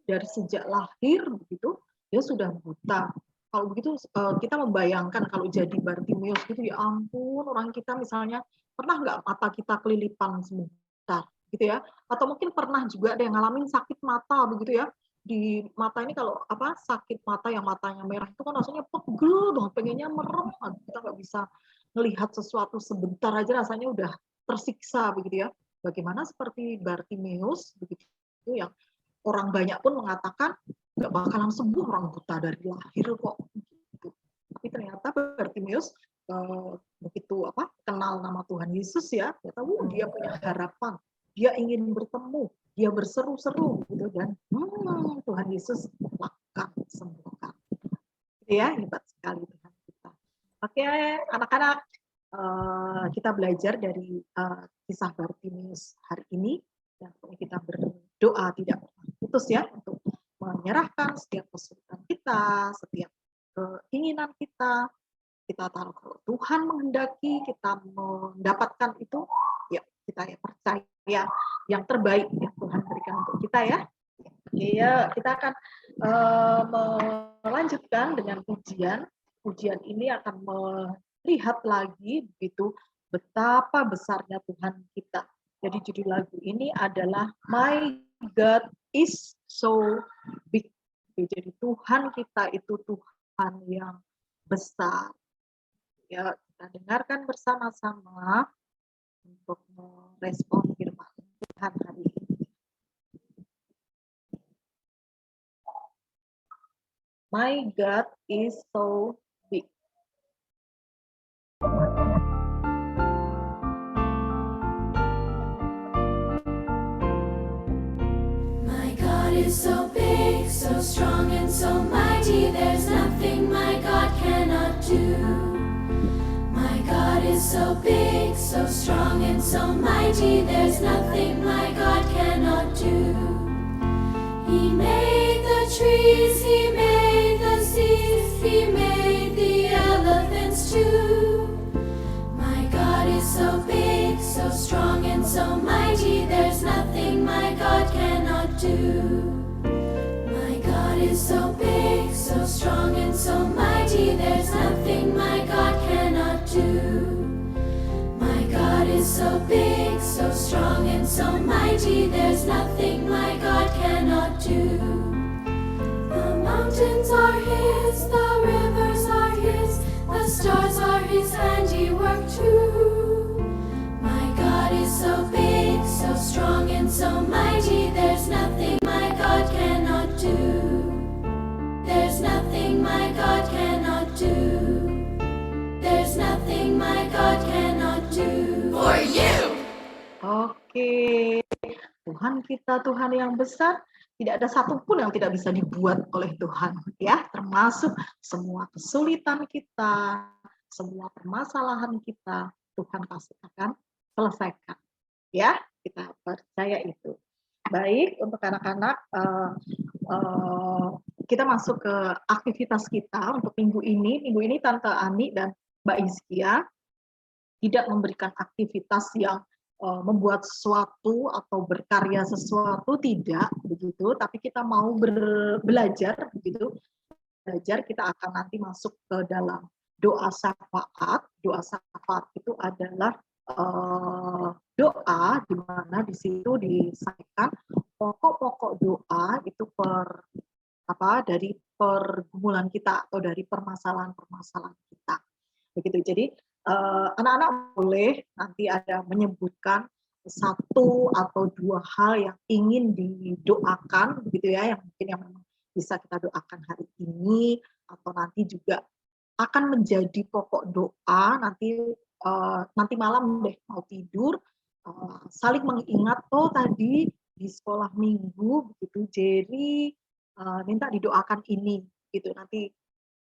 Dari sejak lahir begitu, dia sudah buta. Kalau begitu kita membayangkan kalau jadi Bartimeus gitu, ya ampun orang kita misalnya pernah nggak mata kita kelilipan sebentar gitu ya, atau mungkin pernah juga ada yang ngalamin sakit mata begitu ya, di mata ini kalau sakit mata yang matanya merah itu kan rasanya pegel banget, pengennya merem, kita nggak bisa melihat sesuatu sebentar aja rasanya udah tersiksa begitu ya. Bagaimana seperti Bartimeus begitu yang orang banyak pun mengatakan nggak bakalan sembuh orang buta dari lahir kok. Gitu. Tapi ternyata Bartimeus begitu kenal nama Tuhan Yesus ya, dia punya harapan, dia ingin bertemu, dia berseru-seru gitu dan Tuhan Yesus akan sembuhkan. Gitu ya, hebat sekali Tuhan kita. Oke, anak-anak, kita belajar dari kisah Bartimeus hari ini dan kita berdoa tidak putus ya untuk menyerahkan setiap kesulitan kita, setiap keinginan kita taruh kalau Tuhan menghendaki kita mendapatkan itu, ya kita ya percaya yang terbaik yang Tuhan berikan untuk kita ya. Oke ya, kita akan melanjutkan dengan pujian. Pujian ini akan melihat lagi begitu betapa besarnya Tuhan kita. Jadi judul lagu ini adalah My God is so big. Jadi Tuhan kita itu Tuhan yang besar. Ya, kita dengarkan bersama-sama untuk merespon firman Tuhan hari ini. My God is so big. Is so big, so strong and so mighty, there's nothing my God cannot do. My God is so big, so strong and so mighty, there's nothing my God cannot do. He made the trees, He made the seas, He made the elephants too. My God is so big, so strong and so mighty, there's nothing my God cannot do. Is so big, so strong and so mighty, there's nothing my God cannot do. My God is so big, so strong and so mighty, there's nothing my God cannot do. The mountains are His, the rivers are His, the stars are His handiwork too. My God is so big, so strong and so mighty, there's nothing my God cannot do. There's nothing my God cannot do. There's nothing my God cannot do. For you. Oke. Tuhan kita Tuhan yang besar, tidak ada satupun yang tidak bisa dibuat oleh Tuhan, ya, termasuk semua kesulitan kita, semua permasalahan kita, Tuhan pasti akan selesaikan, ya, kita percaya itu. Baik, untuk anak-anak, kita masuk ke aktivitas kita untuk minggu ini. Minggu ini Tante Ani dan Mbak Izkia tidak memberikan aktivitas yang membuat sesuatu atau berkarya sesuatu, tidak begitu, tapi kita mau belajar begitu. Belajar, kita akan nanti masuk ke dalam doa syafaat. Doa syafaat itu adalah doa di mana di situ disampaikan pokok-pokok doa itu dari pergumulan kita atau dari permasalahan-permasalahan kita. Begitu. Jadi anak-anak boleh nanti ada menyebutkan satu atau dua hal yang ingin didoakan, begitu ya, yang mungkin yang memang bisa kita doakan hari ini atau nanti juga akan menjadi pokok doa nanti malam deh mau tidur, saling mengingat, oh tadi di sekolah minggu begitu Jerry minta didoakan ini gitu. Nanti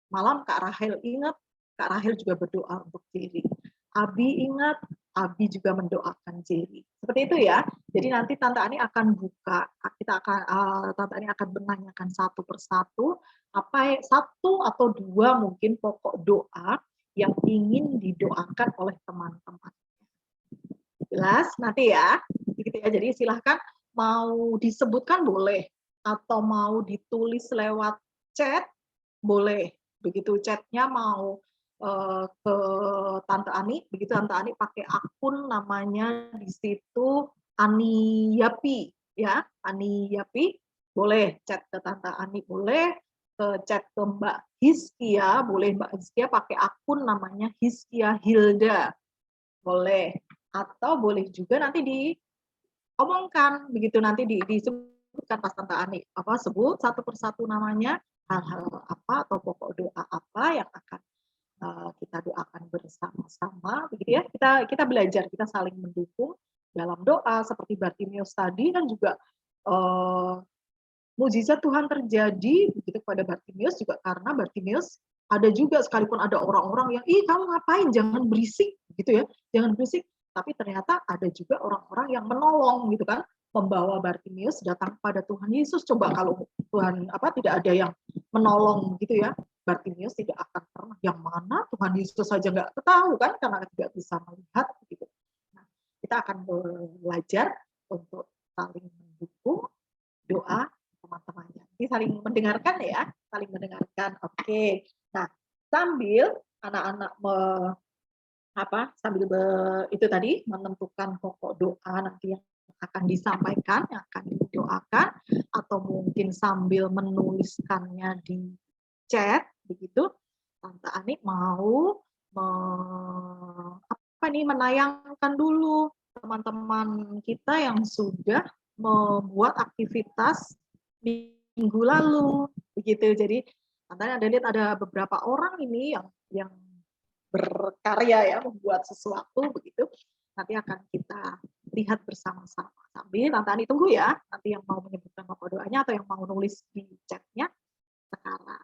malam Kak Rahel ingat, Kak Rahel juga berdoa untuk Jerry. Abi ingat, Abi juga mendoakan Jerry. Seperti itu ya. Jadi nanti Tante Ani akan buka, Tante Ani akan menanyakan satu persatu satu atau dua mungkin pokok doa yang ingin didoakan oleh teman-teman. Jelas nanti ya. Begitu ya. Jadi silahkan mau disebutkan boleh atau mau ditulis lewat chat boleh. Begitu chatnya mau ke Tante Ani, begitu Tante Ani pakai akun namanya di situ Ani Yapi, ya, Ani Yapi, boleh chat ke Tante Ani, boleh ke chat ke Mbak Hizkia, boleh Mbak Hizkia pakai akun namanya Hizkia Hilda, boleh, atau boleh juga nanti diomongkan, begitu nanti disebutkan pas Tante Ani, sebut satu persatu namanya, hal-hal apa atau pokok doa apa yang akan kita doakan bersama-sama, begitu ya. Kita belajar, kita saling mendukung dalam doa seperti Bartimius tadi, dan juga mukjizat Tuhan terjadi begitu pada Bartimius juga karena Bartimius ada juga sekalipun ada orang-orang yang kamu ngapain, jangan berisik gitu ya, jangan berisik, tapi ternyata ada juga orang-orang yang menolong gitu kan, membawa Bartimius datang pada Tuhan Yesus. Coba kalau Tuhan tidak ada yang menolong gitu ya, Bartimius tidak akan pernah, yang mana Tuhan Yesus saja nggak tahu kan, karena tidak bisa melihat gitu. Nah, kita akan belajar untuk saling mendukung doa teman-temannya. Jadi saling mendengarkan ya, saling mendengarkan. Oke. Nah, sambil anak-anak itu tadi menentukan pokok doa nanti yang akan disampaikan, yang akan didoakan, atau mungkin sambil menuliskannya di chat begitu, Tante Ani mau menayangkan dulu teman-teman kita yang sudah membuat aktivitas minggu lalu begitu. Jadi Tante Ani ada lihat ada beberapa orang ini yang berkarya ya, membuat sesuatu begitu. Nanti akan kita lihat bersama-sama. Sambil Tante Ani tunggu ya, nanti yang mau menyebutkan pokok doanya atau yang mau nulis di chatnya sekarang.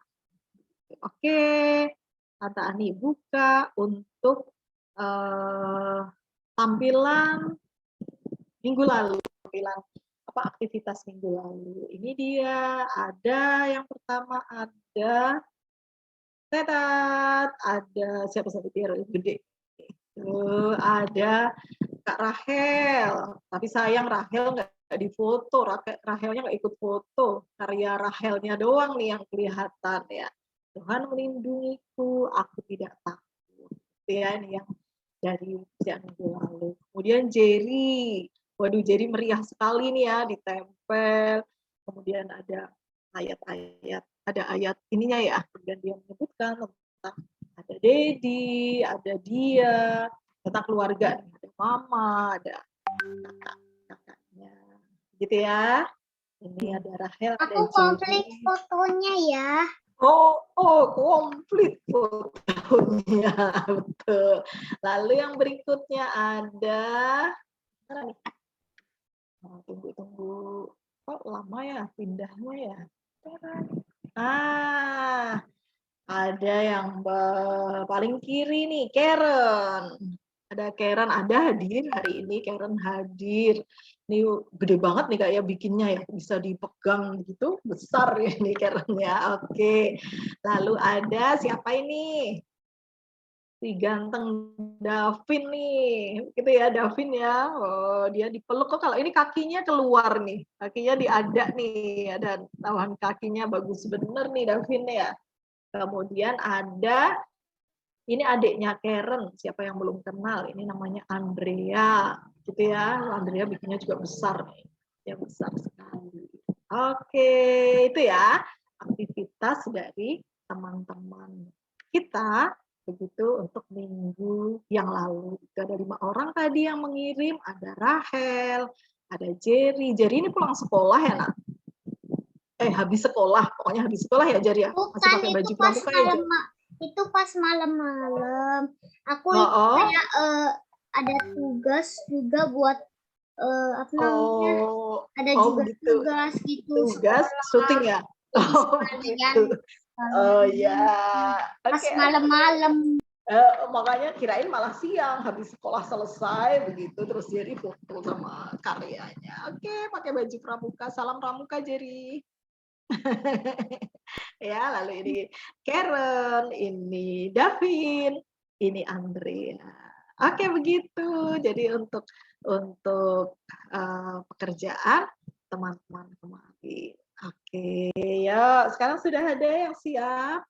Oke, Tante Ani buka untuk tampilan minggu lalu, tampilan aktivitas minggu lalu. Ini dia, ada yang pertama ada Tetat, ada siapa biar gede. Ada Kak Rahel, tapi sayang Rahel nggak difoto, Rahelnya nggak ikut foto, karya Rahelnya doang nih yang kelihatan ya. Tuhan melindungiku, aku tidak takut. Ya, ini yang dari minggu lalu. Kemudian Jerry, waduh Jerry meriah sekali nih ya, ditempel. Kemudian ada ayat-ayat, ada ayat ininya ya, kemudian dia menyebutkan tentang ada Dedi, ada dia, tentang keluarga, ada mama, ada kakak-kakaknya, gitu ya. Ini ada Rahel, ada Aku komplit fotonya ya. Komplit fotonya, betul. Lalu yang berikutnya ada Tunggu. Kok lama ya pindahnya ya? Ah, ada yang paling kiri nih, Karen. Ada Karen, ada hadir hari ini, Karen hadir. Ini gede banget nih kayak bikinnya ya, bisa dipegang gitu, besar ya ini Karen ya. Oke. Lalu ada siapa ini? Si ganteng Davin nih, gitu ya Davin ya. Oh, dia dipeluk kok, kalau ini kakinya keluar nih, kakinya diada nih, ada tahan kakinya bagus bener nih Davin ya. Kemudian ada ini adiknya Karen, siapa yang belum kenal, ini namanya Andrea, gitu ya. Andrea bikinnya juga besar nih, ya besar sekali. Oke, itu ya aktivitas dari teman-teman kita begitu untuk minggu yang lalu. Ada 5 orang tadi yang mengirim, ada Rahel, ada Jerry. Jerry ini pulang sekolah ya, Nak? Habis sekolah, pokoknya habis sekolah ya Jerry ya. Masih Bukan, pakai baju itu pas pramuka ya, Jerry? itu pas malam-malam. Aku Oh. kayak ada tugas juga buat apa namanya? Ada juga begitu. tugas gitu. Tugas syuting ya? Oh, begitu. Oh ya. Pas malam-malam. Makanya kirain malah siang habis sekolah selesai begitu terus Jerry foto sama karyanya. Oke, pakai baju pramuka. Salam pramuka Jerry. Ya, lalu ini Karen, ini Davin, ini Andrea. Oke, begitu. Jadi untuk pekerjaan teman-teman kemarin. Oke, ya sekarang sudah ada yang siap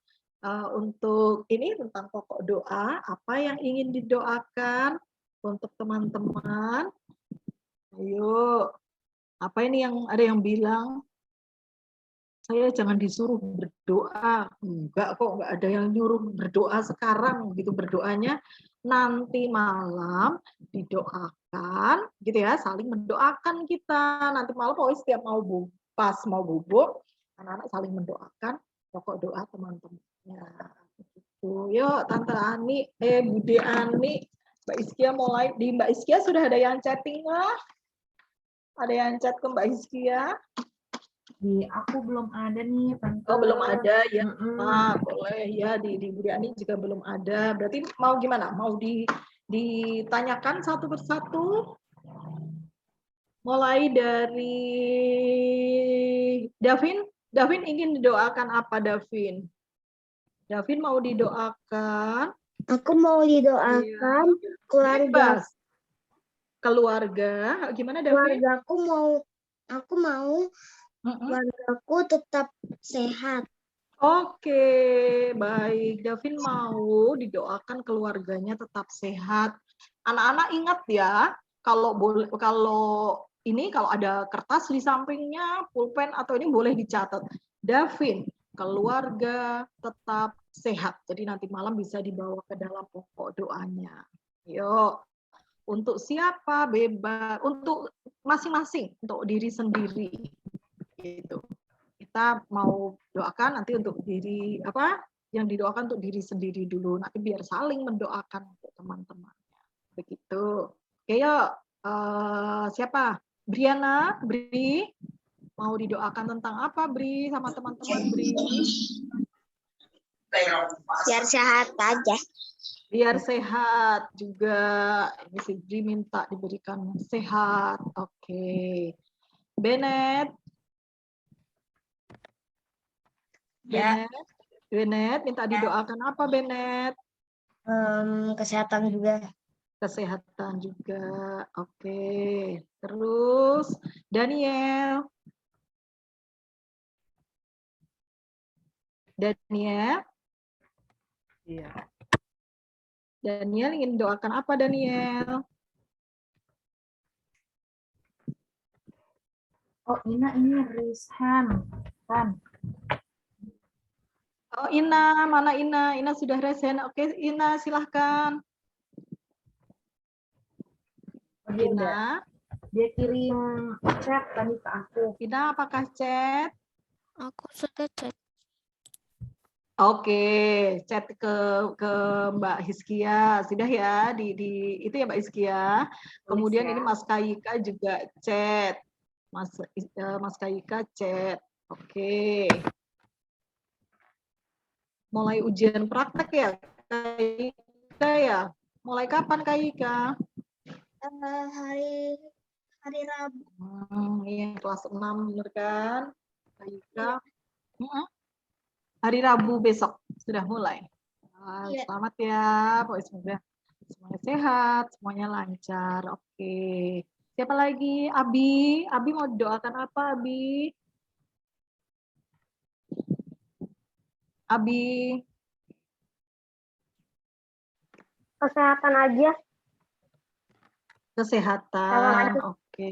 untuk ini tentang pokok doa. Apa yang ingin didoakan untuk teman-teman? Ayo, apa ini yang ada yang bilang? Saya jangan disuruh berdoa. Enggak kok, enggak ada yang nyuruh berdoa sekarang gitu. Berdoanya nanti malam didoakan gitu ya, saling mendoakan kita. Nanti malam pokoknya setiap pas mau bubuk, anak-anak saling mendoakan pokok doa teman-temannya. Gitu. Yuk Tante Ani, Bude Ani, Mbak Iskia mulai. Di Mbak Iskia sudah ada yang chatting lah? Ada yang chat ke Mbak Iskia? Di aku belum ada nih, Tante. Oh, belum ada ya. Boleh ya di Bu Diani juga belum ada. Berarti mau gimana? Mau ditanyakan satu persatu? Mulai dari Davin. Davin ingin didoakan apa, Davin? Davin mau didoakan? Aku mau didoakan keluarga. Bebas. Keluarga, gimana Davin? Aku mau keluargaku tetap sehat. Oke, baik. Davin mau didoakan keluarganya tetap sehat. Anak-anak ingat ya, kalau ada kertas di sampingnya, pulpen atau ini boleh dicatat. Davin, keluarga tetap sehat. Jadi nanti malam bisa dibawa ke dalam pokok doanya. Yuk. Untuk siapa? Bebas. Untuk masing-masing, untuk diri sendiri. Gitu. Kita mau doakan nanti untuk diri yang didoakan untuk diri sendiri dulu, nanti biar saling mendoakan untuk teman-temannya begitu. Oke yuk, siapa? Briana, Bri mau didoakan tentang apa Bri sama teman-teman Bri? Biar sehat aja. Biar sehat juga. Ini si Bri minta diberikan sehat. Oke. Bennett. Ya. Bennett minta didoakan apa Bennett? Kesehatan juga. Kesehatan juga. Oke. Terus Daniel. Iya. Daniel ingin doakan apa Daniel? Oh, ini raise hand. Oh, Ina, mana Ina? Ina sudah raise hand. Oke, Ina silahkan. Ina. Dia kirim chat tadi ke aku. Ina, apakah chat? Aku sudah chat. Oke, chat ke Mbak Hiskia, sudah ya itu ya Mbak Hiskia. Kemudian ini Mas Kaika juga chat, Mas Kaika chat. Oke. Mulai ujian praktek ya, Kaika ya. Mulai kapan Kaika? Hari Rabu. Iya, kelas 6 bener kan? Kaika. Hari Rabu besok sudah mulai. Iya. Selamat ya, pokoknya semoga semuanya sehat, semuanya lancar. Oke. Siapa lagi? Abi. Abi mau doakan apa, Abi? Abi. Kesehatan aja. Kesehatan. Oke.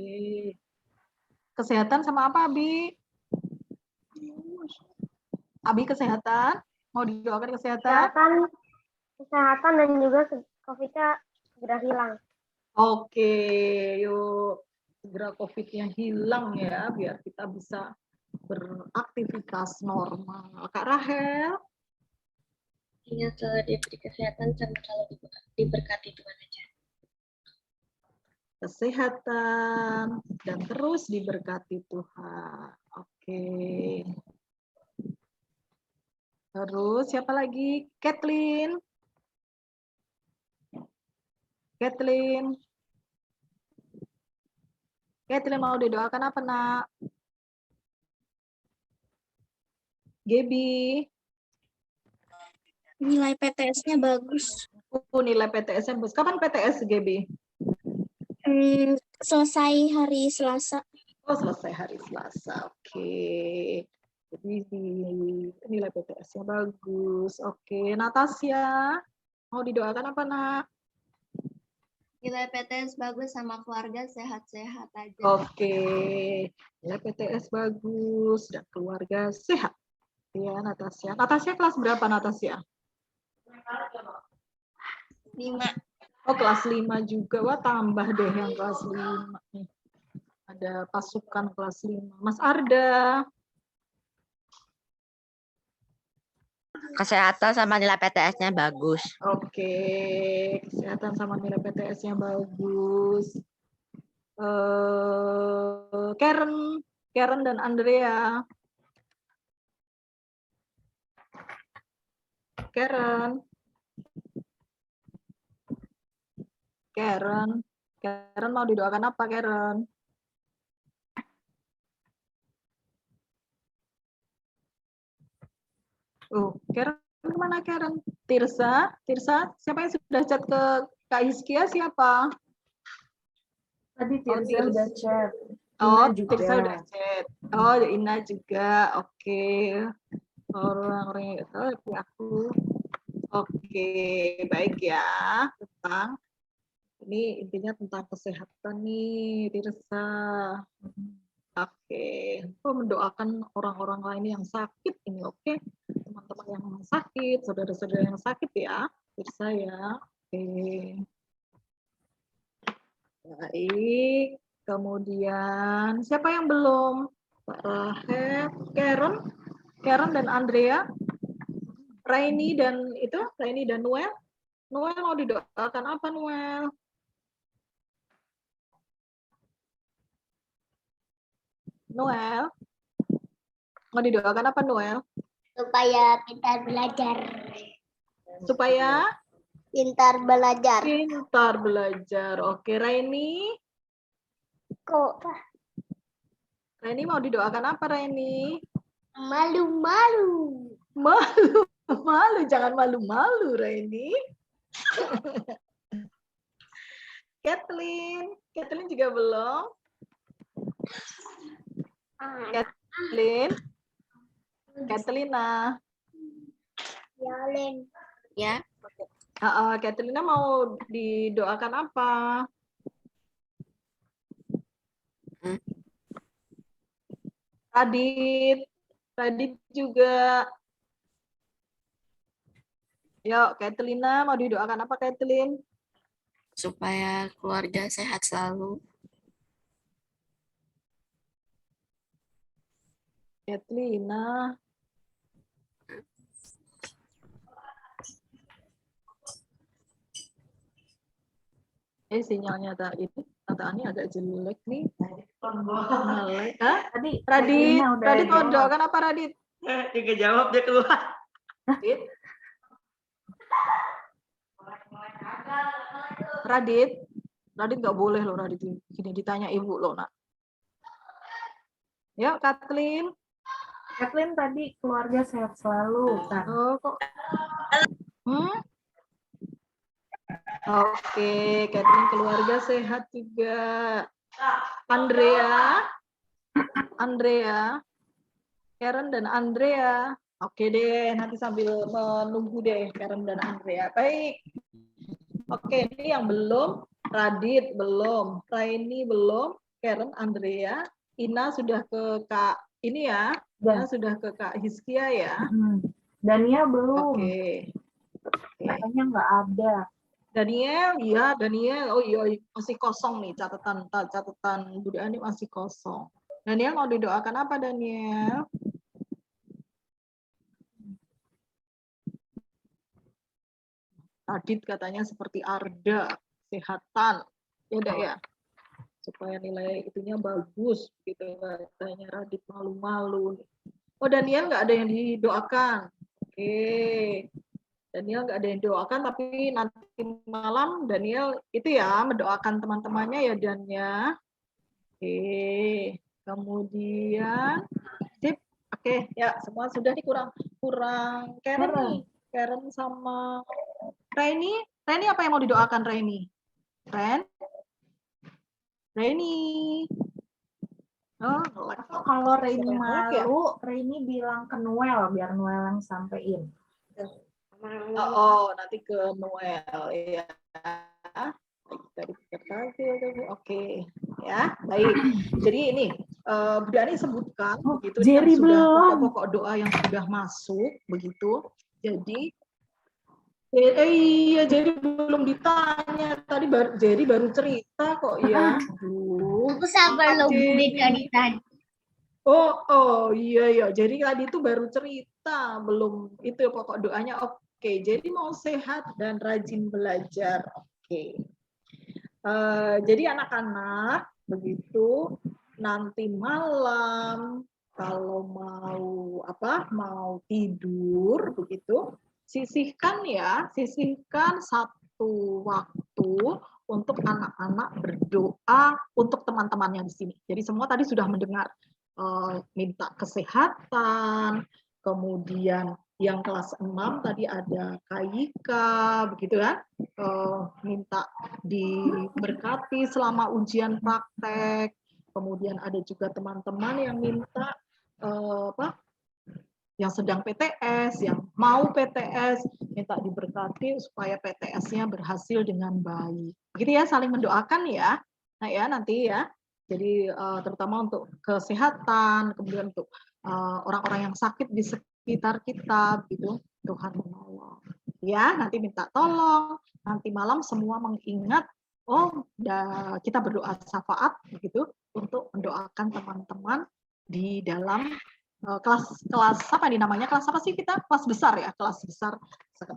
Kesehatan sama apa, Abi? Abi kesehatan. Mau didoakan kesehatan? Kesehatan dan juga COVID-nya segera hilang. Oke, yuk segera COVID-nya hilang ya, biar kita bisa beraktivitas normal. Kak Rahel? Ingat selalu diberi kesehatan sama selalu diberkati Tuhan aja. Kesehatan dan terus diberkati Tuhan. Oke. Terus siapa lagi? Kathleen. Kathleen. Kathleen mau didoakan apa, Nak? Gaby. Nilai PTS-nya bagus. Nilai PTS-nya bagus. Kapan PTS, Gaby? Selesai hari Selasa. Oh, selesai hari Selasa. Oke. Jadi nilai PTS-nya bagus. Oke, Natasha. Mau didoakan apa, Nak? Nilai PTS bagus sama keluarga sehat-sehat aja. Oke. Nilai PTS bagus dan keluarga sehat. Ya, Natasha. Natasha kelas berapa, Natasha? 5. Oh, kelas 5 juga. Wah, tambah deh yang kelas 5 nih. Ada pasukan kelas 5. Mas Arda. Kesehatan sama nilai PTS-nya bagus. Oke, kesehatan sama nilai PTS-nya bagus. Karen dan Andrea. Karen mau didoakan apa, Karen? Karen kemana, Karen? Tirsa, siapa yang sudah chat ke Kak Hiskia, siapa? Tadi Tirza udah chat. Oh, Ina juga. Tirsa udah chat. Oh, Ina juga. Oke. Orang-orang yang tahu tapi aku. Oke, baik ya. Ini intinya tentang kesehatan nih, Tirsa. Oke. Mendoakan orang-orang lain yang sakit ini, oke? Teman-teman yang sakit, saudara-saudara yang sakit ya, Tirsa ya. Oke. Baik. Kemudian siapa yang belum? Pak Rahel, Karen dan Andrea, Raini dan Noel. Noel mau didoakan apa, Noel? Noel, mau didoakan apa, Noel? Supaya pintar belajar. Supaya Pintar belajar. pintar belajar. Oke, Raini. Kok Raini mau didoakan apa, Raini? malu-malu. Malu, jangan malu-malu, Raini. Kathleen juga belum. Kathlina. Ya. Kathlina mau didoakan apa? Radit juga. Yuk, Kathlina mau didoakan apa, Kathleen? Supaya keluarga sehat selalu. Kathlina. Sinyalnya tadi Tante Ani agak jelek nih. Jelek. Hah? Tadi Radit, Rina udah Radit mau jawab. doakan apa Radit? Dia nggak jawab, dia keluar. Radit? Radit, Radit nggak boleh loh Radit gini ditanya ibu loh nak. Ya Kathleen. Kathleen tadi keluarga sehat selalu kan. Oh kok. Oke, Kathleen keluarga sehat juga. Andrea, Karen dan Andrea. Oke deh, nanti sambil menunggu deh Karen dan Andrea. Baik. Oke, ini yang belum, Radit belum, Raini belum, Karen, Andrea, Ina sudah ke Kak ini ya, Ina sudah ke Kak Hizkia ya. Dania belum. Oke. Katanya nggak ada. Daniel, iya Daniel. Oh iya masih kosong nih catatan Bu Ani masih kosong. Daniel mau didoakan apa Daniel? Radit katanya seperti Arda, kesehatan. Ya udah ya. Supaya nilai itunya bagus gitu katanya Radit malu-malu. Oh Daniel nggak ada yang didoakan. Oke. Daniel nggak ada yang doakan, tapi nanti malam Daniel itu ya mendoakan teman-temannya ya Dan ya. Oke, kemudian sip. Oke, ya semua sudah nih kurang Karen nih. Karen sama Raini. Raini apa yang mau didoakan Raini? Raini. Oh, kalau Raini malu, Raini bilang ke Noel biar Noel yang sampein. Oh, nanti ke Noel ya. Tadi oke ya baik. Jadi ini Bu Dani sebutkan begitu Jerry yang sudah belum. pokok-pokok doa yang sudah masuk begitu. Jadi iya jadi belum ditanya tadi Jerry baru cerita kok ya. Aku sabar lo Bude dari tadi. Oh iya jadi tadi itu baru cerita belum itu pokok doanya. Oke, jadi mau sehat dan rajin belajar. Oke. Jadi anak-anak begitu nanti malam kalau mau tidur begitu sisihkan satu waktu untuk anak-anak berdoa untuk teman-temannya di sini. Jadi semua tadi sudah mendengar minta kesehatan, kemudian yang kelas 6 tadi ada Kayika, begitu kan? Minta diberkati selama ujian praktek. Kemudian ada juga teman-teman yang minta yang sedang PTS, yang mau PTS, minta diberkati supaya PTS-nya berhasil dengan baik. Begitu ya, saling mendoakan ya. Nah ya nanti ya. Jadi terutama untuk kesehatan, kemudian untuk orang-orang yang sakit di sekitar kita gitu, Tuhan menolong. Ya, nanti minta tolong, nanti malam semua mengingat kita berdoa syafaat begitu untuk mendoakan teman-teman di dalam kelas apa nih namanya? Kelas apa sih kita? Kelas besar ya, kelas besar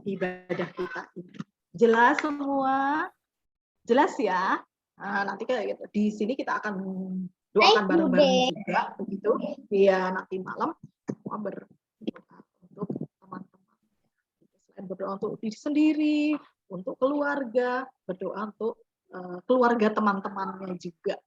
ibadah kita ini. Jelas semua? Jelas ya? Nah, nanti kayak gitu. Di sini kita akan doakan bareng-bareng juga begitu. Iya, nanti malam semua berdoa untuk teman-teman. Selain berdoa untuk diri sendiri, untuk keluarga, berdoa untuk keluarga teman-temannya juga.